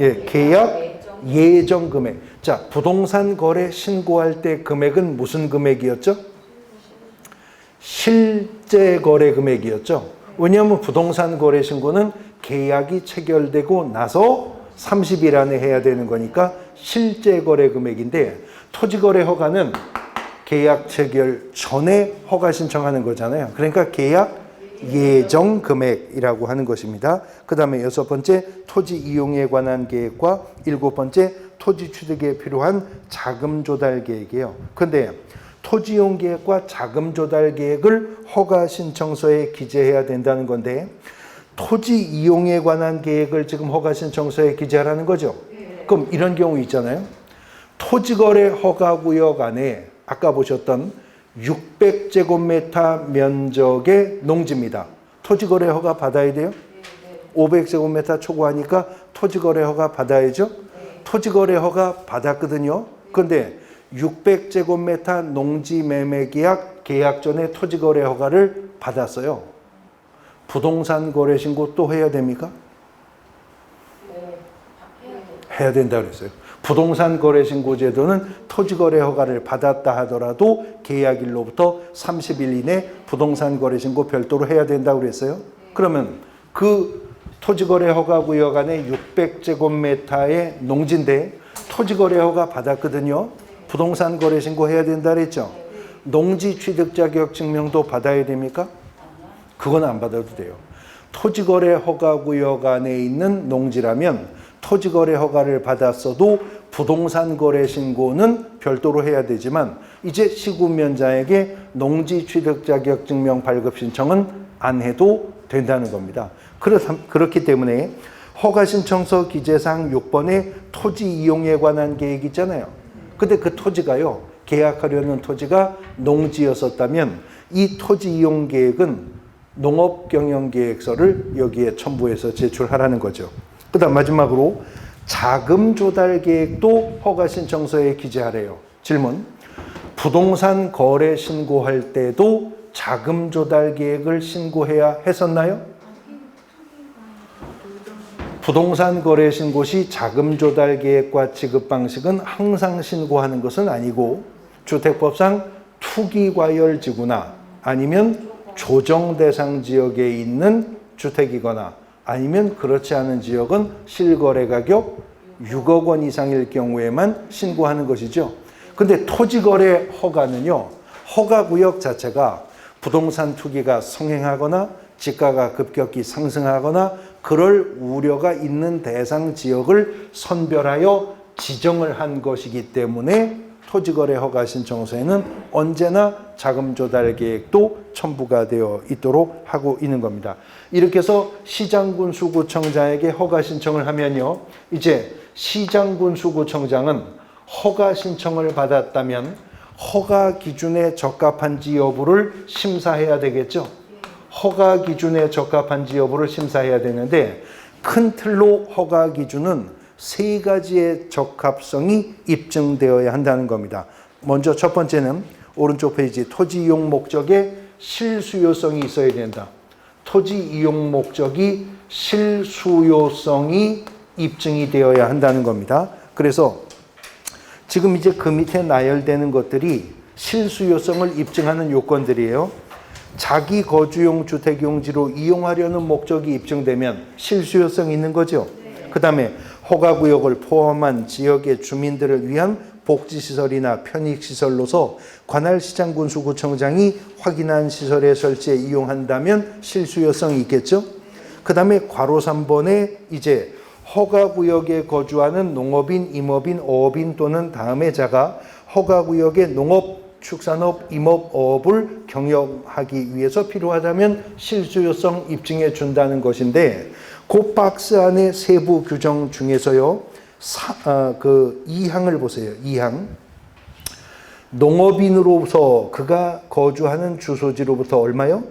예, 계약 예정 금액. 자, 부동산 거래 신고할 때 금액은 무슨 금액이었죠? 실제 거래 금액이었죠. 왜냐하면 부동산 거래 신고는 계약이 체결되고 나서 30일 안에 해야 되는 거니까 실제 거래 금액인데 토지거래 허가는 계약 체결 전에 허가 신청하는 거잖아요. 그러니까 계약 예정 금액이라고 하는 것입니다. 그 다음에 여섯 번째, 토지 이용에 관한 계획과 일곱 번째, 토지 취득에 필요한 자금 조달 계획이에요. 근데 토지 이용 계획과 자금 조달 계획을 허가 신청서에 기재해야 된다는 건데 토지 이용에 관한 계획을 지금 허가 신청서에 기재하라는 거죠. 그럼 이런 경우 있잖아요. 토지거래 허가구역 안에 아까 보셨던 600제곱미터 면적의 농지입니다. 토지거래 허가 받아야 돼요? 500제곱미터 초과하니까 토지거래 허가 받아야죠? 토지거래 허가 받았거든요. 그런데 600제곱미터 농지 매매 계약 전에 토지거래 허가를 받았어요. 부동산 거래 신고 또 해야 됩니까? 해야 된다 그랬어요. 부동산 거래 신고 제도는 토지거래 허가를 받았다 하더라도 계약일로부터 30일 이내 부동산 거래 신고 별도로 해야 된다고 그랬어요. 그러면 그 토지거래 허가 구역 안에 600제곱미터의 농지인데 토지거래 허가 받았거든요. 부동산 거래 신고 해야 된다 그랬죠. 농지 취득 자격 증명도 받아야 됩니까? 그건 안 받아도 돼요. 토지거래 허가 구역 안에 있는 농지라면 토지거래 허가를 받았어도 부동산 거래 신고는 별도로 해야 되지만 이제 시군면자에게 농지 취득 자격 증명 발급 신청은 안 해도 된다는 겁니다. 그렇기 때문에 허가 신청서 기재사항 6번에 토지 이용에 관한 계획 있잖아요. 근데 그 토지가요, 계약하려는 토지가 농지였었다면 이 토지 이용 계획은 농업경영계획서를 여기에 첨부해서 제출하라는 거죠. 그 다음 마지막으로 자금 조달 계획도 허가 신청서에 기재하래요. 질문. 부동산 거래 신고할 때도 자금 조달 계획을 신고해야 했었나요? 부동산 거래 신고 시 자금 조달 계획과 지급 방식은 항상 신고하는 것은 아니고 주택법상 투기 과열 지구나 아니면 조정 대상 지역에 있는 주택이거나 아니면 그렇지 않은 지역은 실거래 가격 6억 원 이상일 경우에만 신고하는 것이죠. 근데 토지거래 허가는요, 허가구역 자체가 부동산 투기가 성행하거나 지가가 급격히 상승하거나 그럴 우려가 있는 대상 지역을 선별하여 지정을 한 것이기 때문에 토지거래 허가 신청서에는 언제나 자금 조달 계획도 첨부가 되어 있도록 하고 있는 겁니다. 이렇게 해서 시장군수구청장에게 허가 신청을 하면요, 이제 시장군수구청장은 허가 신청을 받았다면 허가 기준에 적합한지 여부를 심사해야 되겠죠. 허가 기준에 적합한지 여부를 심사해야 되는데, 큰 틀로 허가 기준은 세 가지의 적합성이 입증되어야 한다는 겁니다. 먼저 첫 번째는 오른쪽 페이지 토지 이용 목적의 실수요성이 있어야 된다. 토지 이용 목적이 실수요성이 입증이 되어야 한다는 겁니다. 그래서 지금 이제 그 밑에 나열되는 것들이 실수요성을 입증하는 요건들이에요. 자기 거주용 주택용지로 이용하려는 목적이 입증되면 실수요성이 있는 거죠. 그 다음에 허가구역을 포함한 지역의 주민들을 위한 복지시설이나 편익시설로서 관할 시장군수구청장이 확인한 시설의 설치에 이용한다면 실수요성이 있겠죠. 그 다음에 괄호 3번에 이제 허가구역에 거주하는 농업인, 임업인, 어업인 또는 다음의 자가 허가구역의 농업, 축산업, 임업, 어업을 경영하기 위해서 필요하다면 실수요성 입증해 준다는 것인데, 그 박스 안에 세부 규정 중에서요, 그 2항을 보세요. 2항. 농업인으로부터 그가 거주하는 주소지로부터 얼마요?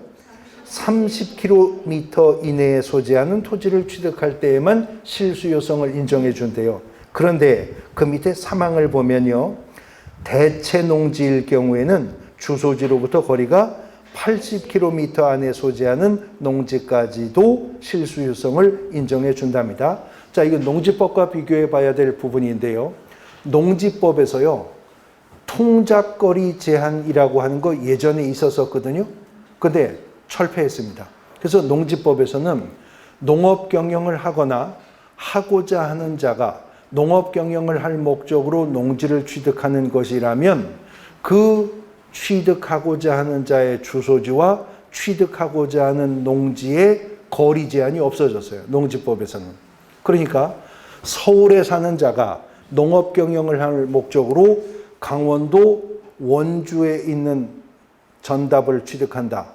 30km 이내에 소재하는 토지를 취득할 때에만 실수요성을 인정해 준대요. 그런데 그 밑에 3항을 보면요, 대체 농지일 경우에는 주소지로부터 거리가 80km 안에 소재하는 농지까지도 실수요성을 인정해 준답니다. 자, 이건 농지법과 비교해 봐야 될 부분인데요. 농지법에서요, 통작거리 제한이라고 하는 거 예전에 있었었거든요. 근데 철폐했습니다. 그래서 농지법에서는 농업 경영을 하거나 하고자 하는 자가 농업 경영을 할 목적으로 농지를 취득하는 것이라면 그 취득하고자 하는 자의 주소지와 취득하고자 하는 농지의 거리 제한이 없어졌어요. 농지법에서는. 그러니까 서울에 사는 자가 농업 경영을 할 목적으로 강원도 원주에 있는 전답을 취득한다.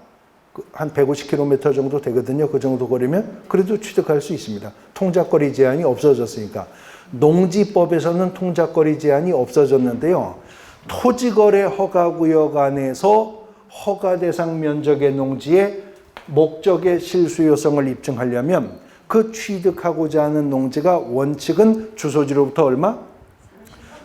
한 150km 정도 되거든요. 그 정도 거리면 그래도 취득할 수 있습니다. 통작거리 제한이 없어졌으니까. 농지법에서는 통작거리 제한이 없어졌는데요. 토지거래 허가구역 안에서 허가 대상 면적의 농지의 목적의 실수요성을 입증하려면 그 취득하고자 하는 농지가 원칙은 주소지로부터 얼마?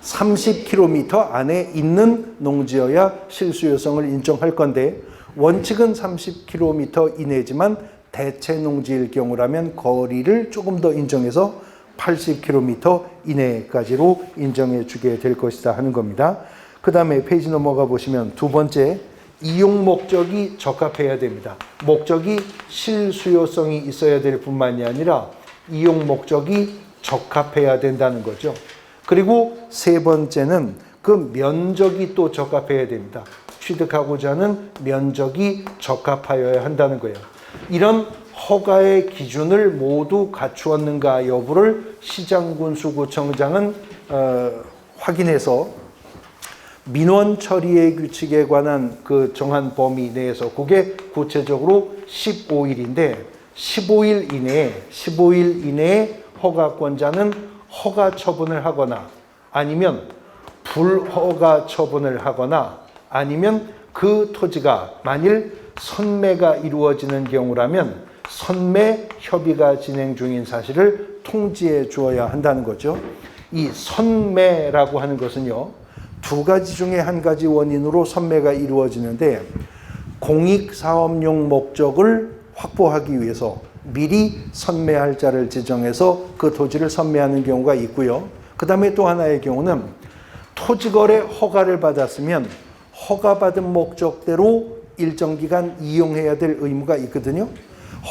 30km 안에 있는 농지여야 실수요성을 인정할 건데, 원칙은 30km 이내지만 대체 농지일 경우라면 거리를 조금 더 인정해서 80km 이내까지로 인정해 주게 될 것이다 하는 겁니다. 그 다음에 페이지 넘어가 보시면 두 번째, 이용 목적이 적합해야 됩니다. 목적이 실수요성이 있어야 될 뿐만이 아니라 이용 목적이 적합해야 된다는 거죠. 그리고 세 번째는 그 면적이 또 적합해야 됩니다. 취득하고자 하는 면적이 적합하여야 한다는 거예요. 이런 허가의 기준을 모두 갖추었는가 여부를 시장군수구청장은 확인해서 민원 처리의 규칙에 관한 그 정한 범위 내에서, 그게 구체적으로 15일인데 15일 이내에 허가권자는 허가 처분을 하거나 아니면 불허가 처분을 하거나 아니면 그 토지가 만일 선매가 이루어지는 경우라면 선매 협의가 진행 중인 사실을 통지해 주어야 한다는 거죠. 이 선매라고 하는 것은요, 두 가지 중에 한 가지 원인으로 선매가 이루어지는데, 공익사업용 목적을 확보하기 위해서 미리 선매할 자를 지정해서 그 토지를 선매하는 경우가 있고요. 그 다음에 또 하나의 경우는 토지거래 허가를 받았으면 허가받은 목적대로 일정 기간 이용해야 될 의무가 있거든요.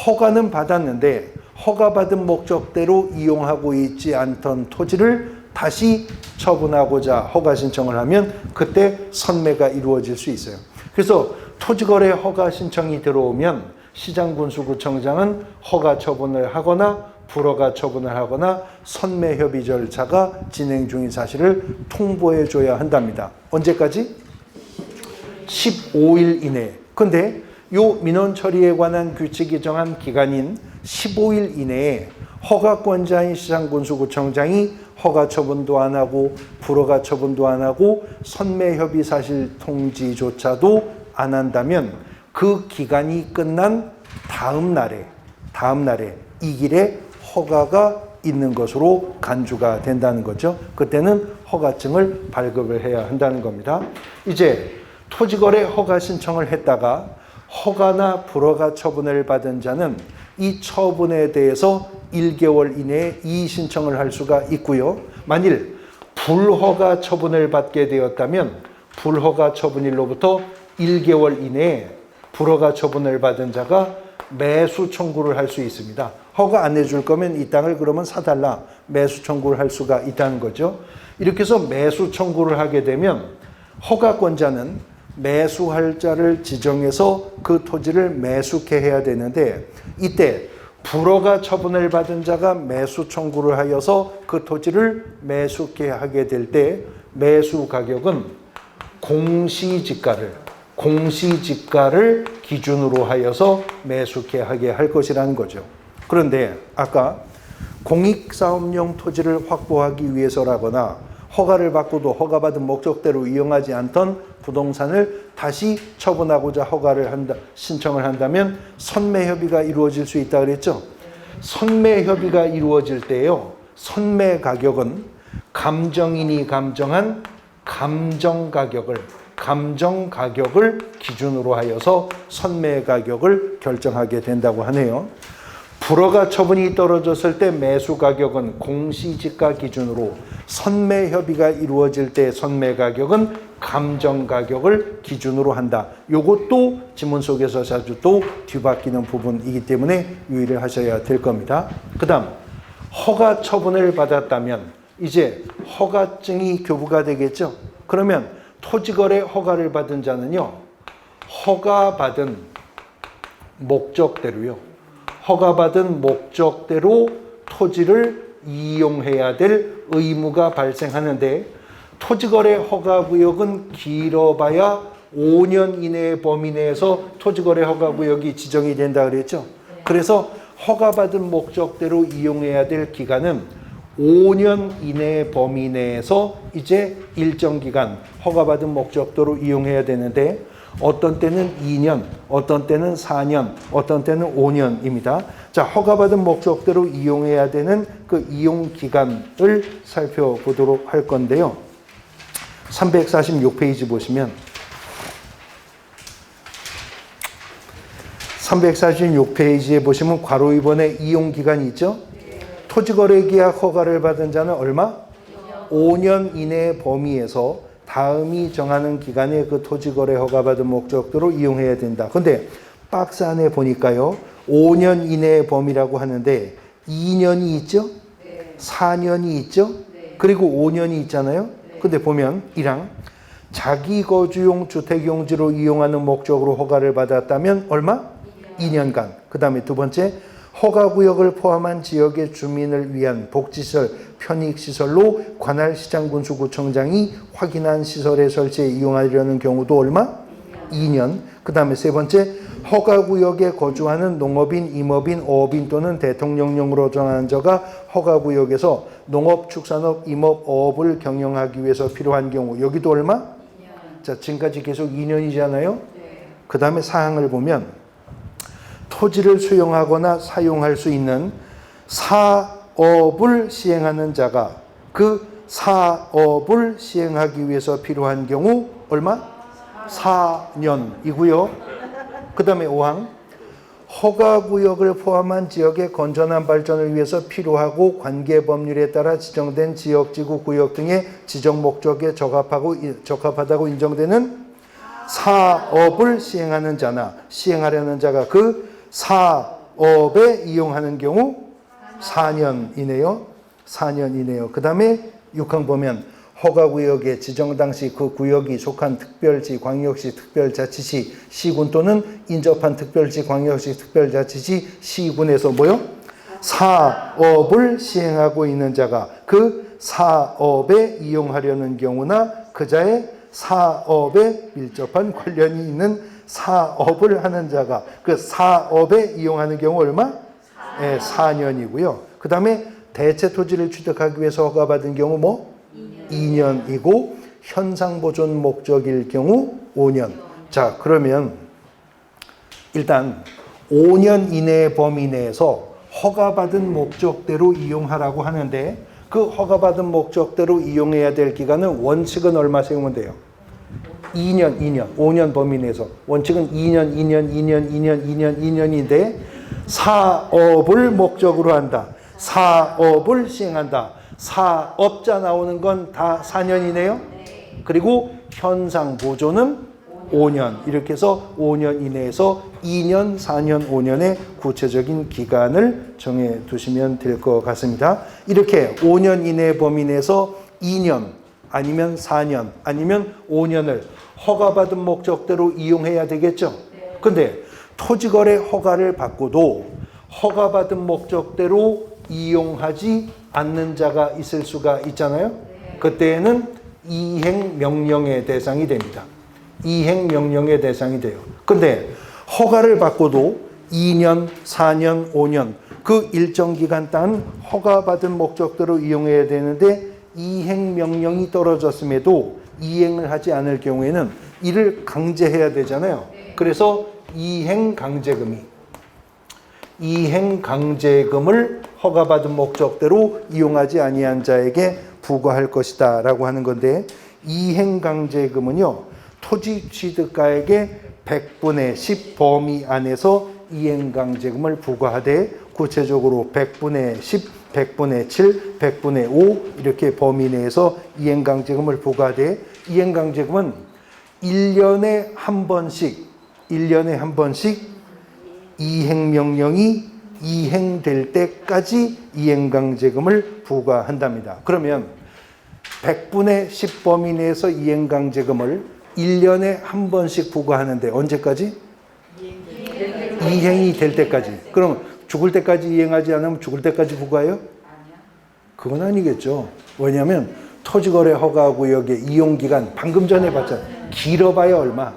허가는 받았는데 허가받은 목적대로 이용하고 있지 않던 토지를 다시 처분하고자 허가 신청을 하면 그때 선매가 이루어질 수 있어요. 그래서 토지거래 허가 신청이 들어오면 시장군수구청장은 허가 처분을 하거나 불허가 처분을 하거나 선매 협의 절차가 진행 중인 사실을 통보해 줘야 한답니다. 언제까지? 15일 이내. 근데 요 민원 처리에 관한 규칙이 정한 기간인 15일 이내에 허가권자인 시장군수구청장이 허가 처분도 안 하고 불허가 처분도 안 하고 선매 협의 사실 통지조차도 안 한다면 그 기간이 끝난 다음 날에 이 길에 허가가 있는 것으로 간주가 된다는 거죠. 그때는 허가증을 발급을 해야 한다는 겁니다. 이제 토지거래 허가 신청을 했다가 허가나 불허가 처분을 받은 자는 이 처분에 대해서 1개월 이내에 이의 신청을 할 수가 있고요. 만일 불허가 처분을 받게 되었다면 불허가 처분일로부터 1개월 이내에 불허가 처분을 받은 자가 매수 청구를 할 수 있습니다. 허가 안 해줄 거면 이 땅을 그러면 사달라 매수 청구를 할 수가 있다는 거죠. 이렇게 해서 매수 청구를 하게 되면 허가권자는 매수할 자를 지정해서 그 토지를 매수케 해야 되는데 이때 불허가 처분을 받은 자가 매수 청구를 하여서 그 토지를 매수케 하게 될 때 매수 가격은 공시지가를 기준으로 하여서 매수케 하게 할 것이라는 거죠. 그런데 아까 공익사업용 토지를 확보하기 위해서라거나 허가를 받고도 허가받은 목적대로 이용하지 않던 부동산을 다시 처분하고자 신청을 한다면 선매협의가 이루어질 수 있다 그랬죠. 선매협의가 이루어질 때요. 선매 가격은 감정인이 감정한 감정 가격을 기준으로 하여서 선매 가격을 결정하게 된다고 하네요. 불허가 처분이 떨어졌을 때 매수 가격은 공시지가 기준으로, 선매 협의가 이루어질 때 선매 가격은 감정 가격을 기준으로 한다. 요것도 지문 속에서 자주 또 뒤바뀌는 부분이기 때문에 유의를 하셔야 될 겁니다. 그 다음 허가 처분을 받았다면 이제 허가증이 교부가 되겠죠. 그러면 토지거래 허가를 받은 자는요, 허가받은 목적대로 토지를 이용해야 될 의무가 발생하는데, 토지거래 허가구역은 길어봐야 5년 이내의 범위 내에서 토지거래 허가구역이 지정이 된다 그랬죠. 그래서 허가받은 목적대로 이용해야 될 기간은 5년 이내의 범위 내에서 이제 일정 기간 허가받은 목적대로 이용해야 되는데, 어떤 때는 2년, 어떤 때는 4년, 어떤 때는 5년입니다. 자, 허가받은 목적대로 이용해야 되는 그 이용 기간을 살펴보도록 할 건데요. 346페이지 보시면 346페이지에 보시면 괄호 2번에 이용 기간이 있죠. 토지거래계약 허가를 받은 자는 얼마? 5년 이내 범위에서 다음이 정하는 기간에 그 토지거래 허가받은 목적대로 이용해야 된다. 근데 박스 안에 보니까요, 5년 이내의 범위라고 하는데 2년이 있죠? 4년이 있죠? 그리고 5년이 있잖아요. 근데 보면 1항 자기 거주용 주택용지로 이용하는 목적으로 허가를 받았다면 얼마? 2년간. 그 다음에 두 번째, 허가구역을 포함한 지역의 주민을 위한 복지시설, 편익시설로 관할 시장군수구청장이 확인한 시설의 설치에 이용하려는 경우도 얼마? 2년. 그 다음에 세 번째, 허가구역에 거주하는 농업인, 임업인, 어업인 또는 대통령령으로 정한 자가 허가구역에서 농업, 축산업, 임업, 어업을 경영하기 위해서 필요한 경우, 여기도 얼마? 2년. 자, 지금까지 계속 2년이잖아요. 그 다음에 사항을 보면 토지를 수용하거나 사용할 수 있는 사업을 시행하는 자가 그 사업을 시행하기 위해서 필요한 경우 얼마? 4년이고요. 그 다음에 5항 허가구역을 포함한 지역의 건전한 발전을 위해서 필요하고 관계법률에 따라 지정된 지역지구 구역 등의 지정 목적에 적합하다고 인정되는 사업을 시행하는 자나 시행하려는 자가 그 사업에 이용하는 경우 4년이네요. 4년이네요. 그 다음에 6항 보면 허가구역에 지정 당시 그 구역이 속한 특별시, 광역시, 특별자치시, 시군 또는 인접한 특별시, 광역시, 특별자치시, 시군에서 뭐요? 사업을 시행하고 있는 자가 그 사업에 이용하려는 경우나 그자의 사업에 밀접한 관련이 있는 사업을 하는 자가 그 사업에 이용하는 경우 얼마? 4년이고요. 그 다음에 대체 토지를 취득하기 위해서 허가받은 경우 뭐? 2년이고 현상보존 목적일 경우 5년. 자, 그러면 일단 5년 이내 범위 내에서 허가받은 목적대로 이용하라고 하는데 그 허가받은 목적대로 이용해야 될 기간은 원칙은 얼마 세우면 돼요? 2년, 5년 범위 내에서 원칙은 2년인데 사업을 목적으로 한다. 사업을 시행한다. 사업자 나오는 건 다 4년이네요. 그리고 현상 보존은 5년. 이렇게 해서 5년 이내에서 2년, 4년, 5년의 구체적인 기간을 정해 두시면 될 것 같습니다. 이렇게 5년 이내 범위 내에서 2년 아니면 4년 아니면 5년을 허가받은 목적대로 이용해야 되겠죠. 근데 토지거래 허가를 받고도 허가받은 목적대로 이용하지 않는 자가 있을 수가 있잖아요. 그때에는 이행명령의 대상이 됩니다. 이행명령의 대상이 돼요. 근데 허가를 받고도 2년, 4년, 5년 그 일정 기간 동안 허가받은 목적대로 이용해야 되는데 이행명령이 떨어졌음에도 이행을 하지 않을 경우에는 이를 강제해야 되잖아요. 그래서 이행강제금을 허가받은 목적대로 이용하지 아니한 자에게 부과할 것이다 라고 하는 건데 이행강제금은요 토지 취득가액의 100분의 10 범위 안에서 이행강제금을 부과하되 구체적으로 100분의 10, 100분의 7, 100분의 5 이렇게 범위 내에서 이행강제금을 부과하되 이행강제금은 1년에 한 번씩 이행명령이 이행될 때까지 이행강제금을 부과한답니다. 그러면 100분의 10 범위 내에서 이행강제금을 1년에 한 번씩 부과하는데 언제까지? 이행이 될 때까지. 그럼 죽을 때까지 이행하지 않으면 죽을 때까지 부과해요? 그건 아니겠죠. 왜냐하면 토지거래 허가구역의 이용기간 방금 전에 봤잖아요. 길어봐야 얼마?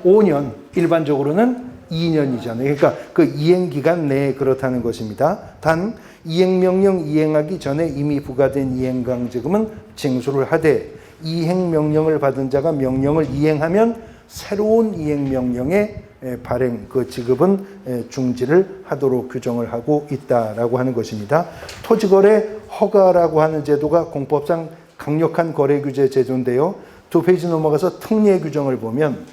5년. 일반적으로는 2년이잖아요. 그러니까 그 이행기간 내에 그렇다는 것입니다. 단 이행명령 이행하기 전에 이미 부과된 이행강제금은 징수를 하되 이행명령을 받은 자가 명령을 이행하면 새로운 이행명령의 발행, 그 지급은 중지를 하도록 규정을 하고 있다라고 하는 것입니다. 토지거래 허가라고 하는 제도가 공법상 강력한 거래 규제 제도인데요. 2페이지 넘어가서 특례 규정을 보면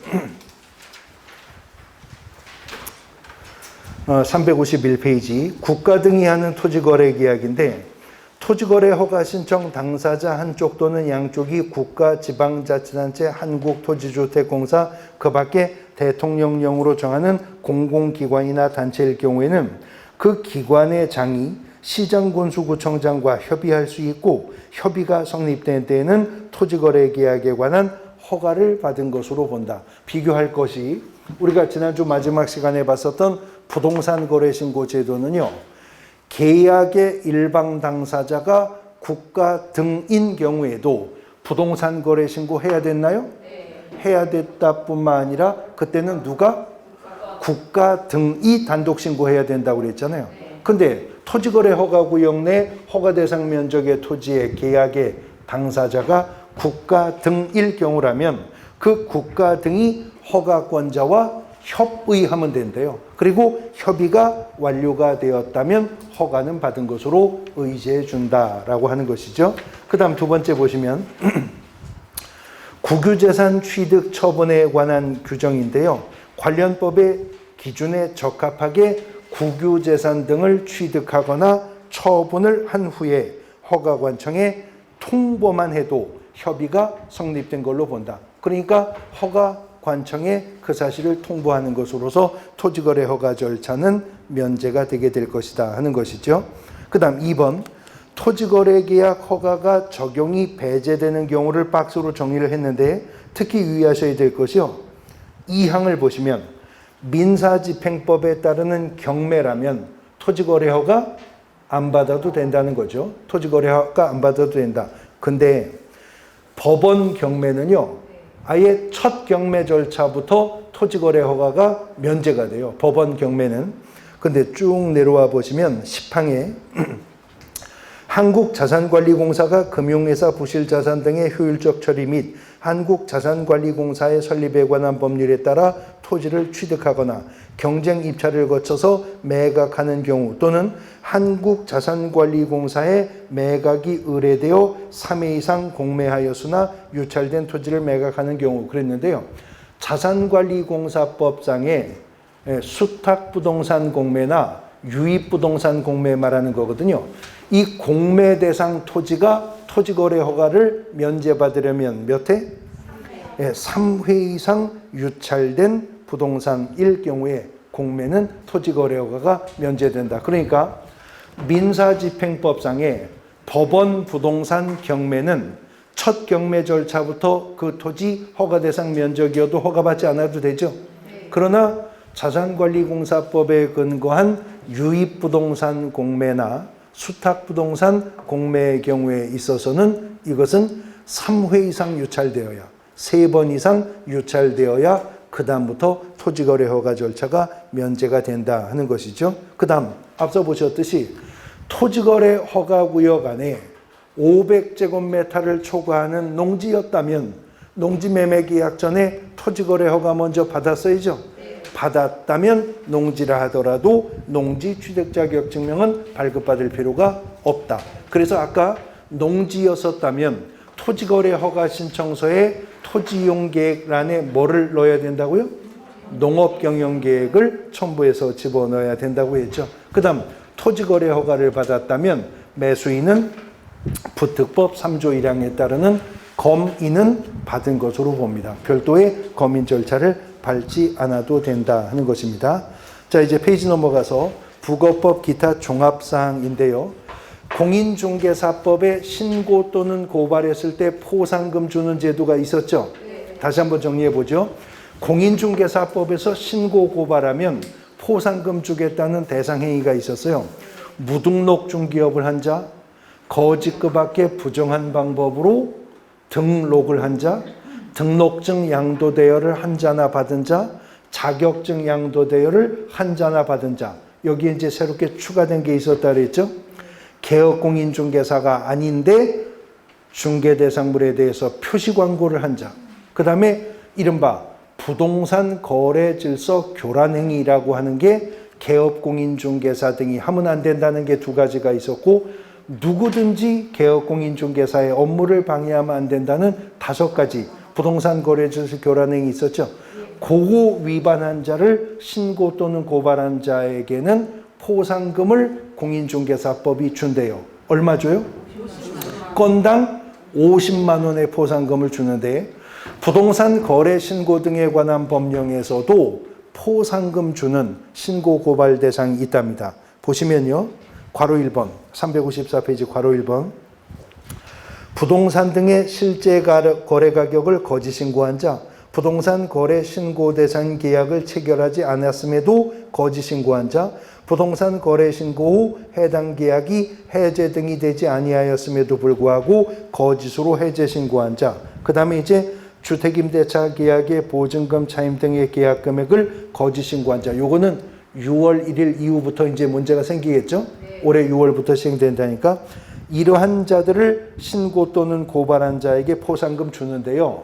351페이지 국가 등이 하는 토지거래 계약인데 토지거래 허가 신청 당사자 한쪽 또는 양쪽이 국가, 지방자치단체, 한국토지주택공사 그 밖에 대통령령으로 정하는 공공기관이나 단체일 경우에는 그 기관의 장이 시장군수구청장과 협의할 수 있고 협의가 성립된 때에는 토지거래 계약에 관한 허가를 받은 것으로 본다. 비교할 것이 우리가 지난주 마지막 시간에 봤었던 부동산 거래 신고 제도는요. 계약의 일방 당사자가 국가 등인 경우에도 부동산 거래 신고 해야 됐나요? 해야 됐다 뿐만 아니라 그때는 누가? 국가 등이 단독 신고해야 된다고 그랬잖아요. 근데 토지거래 허가구역 내 허가 대상 면적의 토지의 계약의 당사자가 국가 등일 경우라면 그 국가 등이 허가권자와 협의하면 된대요. 그리고 협의가 완료가 되었다면 허가는 받은 것으로 의지해 준다라고 하는 것이죠. 그 다음 두 번째 보시면 국유재산 취득 처분에 관한 규정인데요. 관련 법의 기준에 적합하게 국유재산 등을 취득하거나 처분을 한 후에 허가관청에 통보만 해도 협의가 성립된 걸로 본다. 그러니까 허가관청에 그 사실을 통보하는 것으로서 토지거래 허가 절차는 면제가 되게 될 것이다 하는 것이죠. 그 다음 2번 토지거래계약 허가가 적용이 배제되는 경우를 박스로 정리를 했는데 특히 유의하셔야 될 것이요. 이 항을 보시면 민사집행법에 따르는 경매라면 토지거래허가 안 받아도 된다는 거죠. 토지거래허가 안 받아도 된다. 근데 법원 경매는요. 아예 첫 경매 절차부터 토지거래허가가 면제가 돼요. 법원 경매는. 근데 쭉 내려와 보시면 10항에 한국자산관리공사가 금융회사 부실자산 등의 효율적 처리 및 한국자산관리공사의 설립에 관한 법률에 따라 토지를 취득하거나 경쟁 입찰을 거쳐서 매각하는 경우 또는 한국자산관리공사에 매각이 의뢰되어 3회 이상 공매하였으나 유찰된 토지를 매각하는 경우 그랬는데요. 자산관리공사법상에 수탁부동산 공매나 유입부동산 공매 말하는 거거든요. 이 공매 대상 토지가 토지거래 허가를 면제받으려면 몇 회? 3회 이상 유찰된 부동산일 경우에 공매는 토지거래 허가가 면제된다. 그러니까 민사집행법상에 법원 부동산 경매는 첫 경매 절차부터 그 토지 허가 대상 면적이어도 허가받지 않아도 되죠. 그러나 자산관리공사법에 근거한 유입부동산 공매나 수탁부동산 공매의 경우에 있어서는 이것은 3회 이상 유찰되어야 3번 이상 유찰되어야 그 다음부터 토지거래 허가 절차가 면제가 된다 하는 것이죠. 그 다음 앞서 보셨듯이 토지거래 허가구역 안에 500제곱미터를 초과하는 농지였다면 농지매매계약 전에 토지거래 허가 먼저 받았어야죠. 받았다면 농지라 하더라도 농지 취득 자격 증명은 발급받을 필요가 없다. 그래서 아까 농지였었다면 토지거래 허가 신청서에 토지이용계획란에 뭐를 넣어야 된다고요? 농업경영계획을 첨부해서 집어넣어야 된다고 했죠. 그 다음 토지거래 허가를 받았다면 매수인은 부특법 3조 1항에 따르는 검인은 받은 것으로 봅니다. 별도의 검인 절차를 밟지 않아도 된다 하는 것입니다. 자, 이제 페이지 넘어가서 부거법 기타 종합사항인데요. 공인중개사법에 신고 또는 고발했을 때 포상금 주는 제도가 있었죠. 다시 한번 정리해 보죠. 공인중개사법에서 신고 고발하면 포상금 주겠다는 대상행위가 있었어요. 무등록 중개업을 한 자, 거짓 그 밖에 부정한 방법으로 등록을 한 자, 등록증 양도 대여를 한 자나 받은 자, 자격증 양도 대여를 한 자나 받은 자. 여기에 이제 새롭게 추가된 게 있었다 그랬죠. 개업공인중개사가 아닌데 중개대상물에 대해서 표시 광고를 한 자. 그 다음에 이른바 부동산 거래 질서 교란 행위라고 하는 게 개업공인중개사 등이 하면 안 된다는 게 두 가지가 있었고, 누구든지 개업공인중개사의 업무를 방해하면 안 된다는 5가지 부동산 거래 질서 교란 행위 있었죠. 그거 위반한 자를 신고 또는 고발한 자에게는 포상금을 공인중개사법이 준대요. 얼마 줘요? 건당 50만 원의 포상금을 주는데, 부동산 거래 신고 등에 관한 법령에서도 포상금 주는 신고 고발 대상이 있답니다. 보시면요. 괄호 1번, 354페이지 괄호 1번. 부동산 등의 실제 거래 가격을 거짓 신고한 자, 부동산 거래 신고 대상 계약을 체결하지 않았음에도 거짓 신고한 자, 부동산 거래 신고 후 해당 계약이 해제 등이 되지 아니하였음에도 불구하고 거짓으로 해제 신고한 자, 그 다음에 이제 주택임대차 계약의 보증금 차임 등의 계약 금액을 거짓 신고한 자. 요거는 6월 1일 이후부터 이제 문제가 생기겠죠? 올해 6월부터 시행된다니까. 이러한 자들을 신고 또는 고발한 자에게 포상금 주는데요.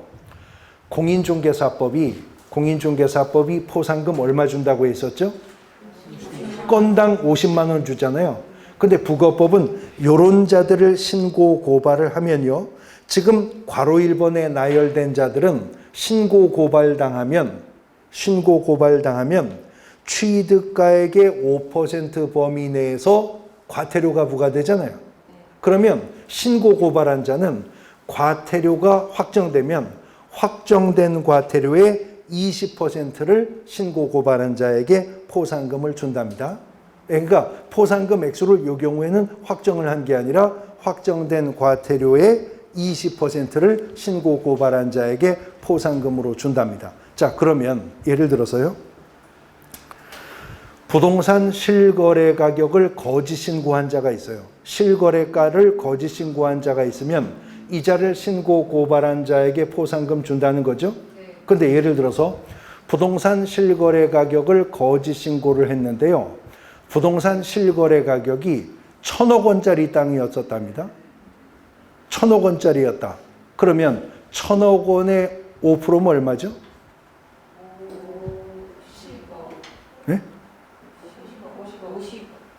공인중개사법이 포상금 얼마 준다고 했었죠? 건당 50만 원 주잖아요. 근데 부거법은 이런 자들을 신고 고발을 하면요. 지금 괄호 1번에 나열된 자들은 신고 고발당하면 취득가액의 5% 범위 내에서 과태료가 부과되잖아요. 그러면 신고 고발한 자는 과태료가 확정되면 확정된 과태료의 20%를 신고 고발한 자에게 포상금을 준답니다. 그러니까 포상금 액수를 이 경우에는 확정을 한 게 아니라 확정된 과태료의 20%를 신고 고발한 자에게 포상금으로 준답니다. 자, 그러면 예를 들어서요. 부동산 실거래 가격을 거짓 신고한 자가 있어요. 실거래가를 거짓 신고한 자가 있으면 이자를 신고 고발한 자에게 포상금 준다는 거죠. 근데 예를 들어서 부동산 실거래 가격을 거짓 신고를 했는데요. 부동산 실거래 가격이 1,000억 원짜리 땅이었었답니다. 1,000억 원짜리였다. 그러면 1,000억 원의 5%면 얼마죠?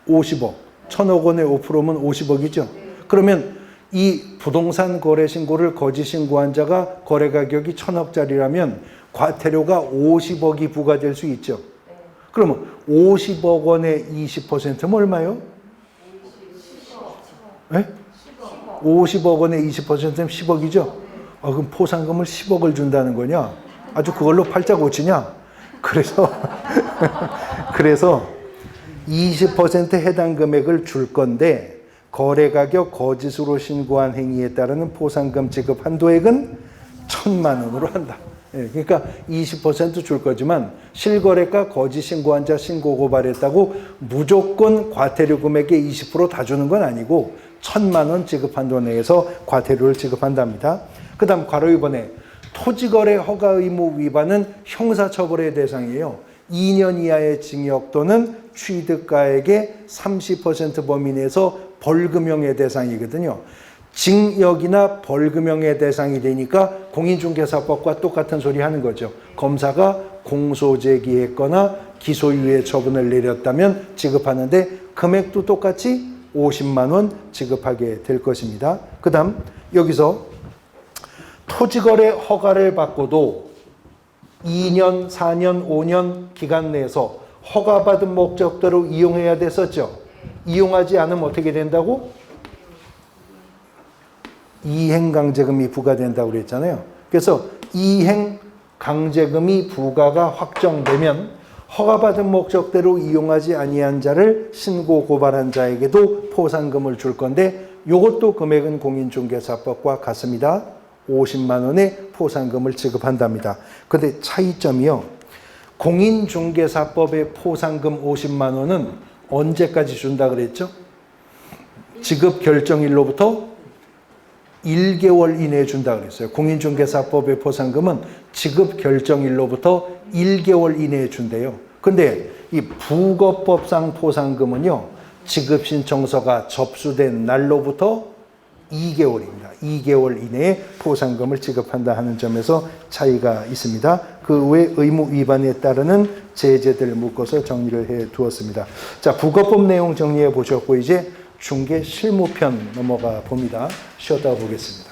50억. 50억. 1,000억 원의 5%면 50억이죠. 그러면 이 부동산 거래 신고를 거짓 신고한 자가 거래 가격이 1,000억짜리라면 과태료가 50억이 부과될 수 있죠. 그러면 50억 원의 20%면 얼마요? 50억 원의 20%면 10억이죠. 그럼 포상금을 10억을 준다는 거냐? 아주 그걸로 팔자 고치냐? 그래서 20% 해당 금액을 줄 건데 거래 가격 거짓으로 신고한 행위에 따르는 포상금 지급 한도액은 1,000만 원으로 한다. 그러니까 20% 줄 거지만 실거래가 거짓 신고한 자 신고 고발했다고 무조건 과태료 금액의 20% 다 주는 건 아니고 1,000만 원 지급 한도 내에서 과태료를 지급한답니다. 그 다음 괄호 2번에 토지거래 허가 의무 위반은 형사처벌의 대상이에요. 2년 이하의 징역 또는 취득가액의 30% 범위 내에서 벌금형의 대상이거든요. 징역이나 벌금형의 대상이 되니까 공인중개사법과 똑같은 소리 하는 거죠. 검사가 공소 제기했거나 기소유예 처분을 내렸다면 지급하는데 금액도 똑같이 50만 원 지급하게 될 것입니다. 그 다음 여기서 토지거래 허가를 받고도 2년, 4년, 5년 기간 내에서 허가받은 목적대로 이용해야 됐었죠. 이용하지 않으면 어떻게 된다고? 이행강제금이 부과된다고 그랬잖아요. 그래서 이행강제금이 부과가 확정되면 허가받은 목적대로 이용하지 아니한 자를 신고 고발한 자에게도 포상금을 줄 건데 이것도 금액은 공인중개사법과 같습니다. 50만 원의 포상금을 지급한답니다. 근데 차이점이요. 공인중개사법의 포상금 50만 원은 언제까지 준다 그랬죠? 지급 결정일로부터 1개월 이내에 준다 그랬어요. 공인중개사법의 포상금은 지급 결정일로부터 1개월 이내에 준대요. 근데 이 부거법상 포상금은요. 지급 신청서가 접수된 날로부터 2개월입니다. 2개월 이내에 포상금을 지급한다 하는 점에서 차이가 있습니다. 그 외 의무 위반에 따르는 제재들 묶어서 정리를 해 두었습니다. 자, 부거법 내용 정리해 보셨고 이제 중개 실무편 넘어가 봅니다. 쉬었다 보겠습니다.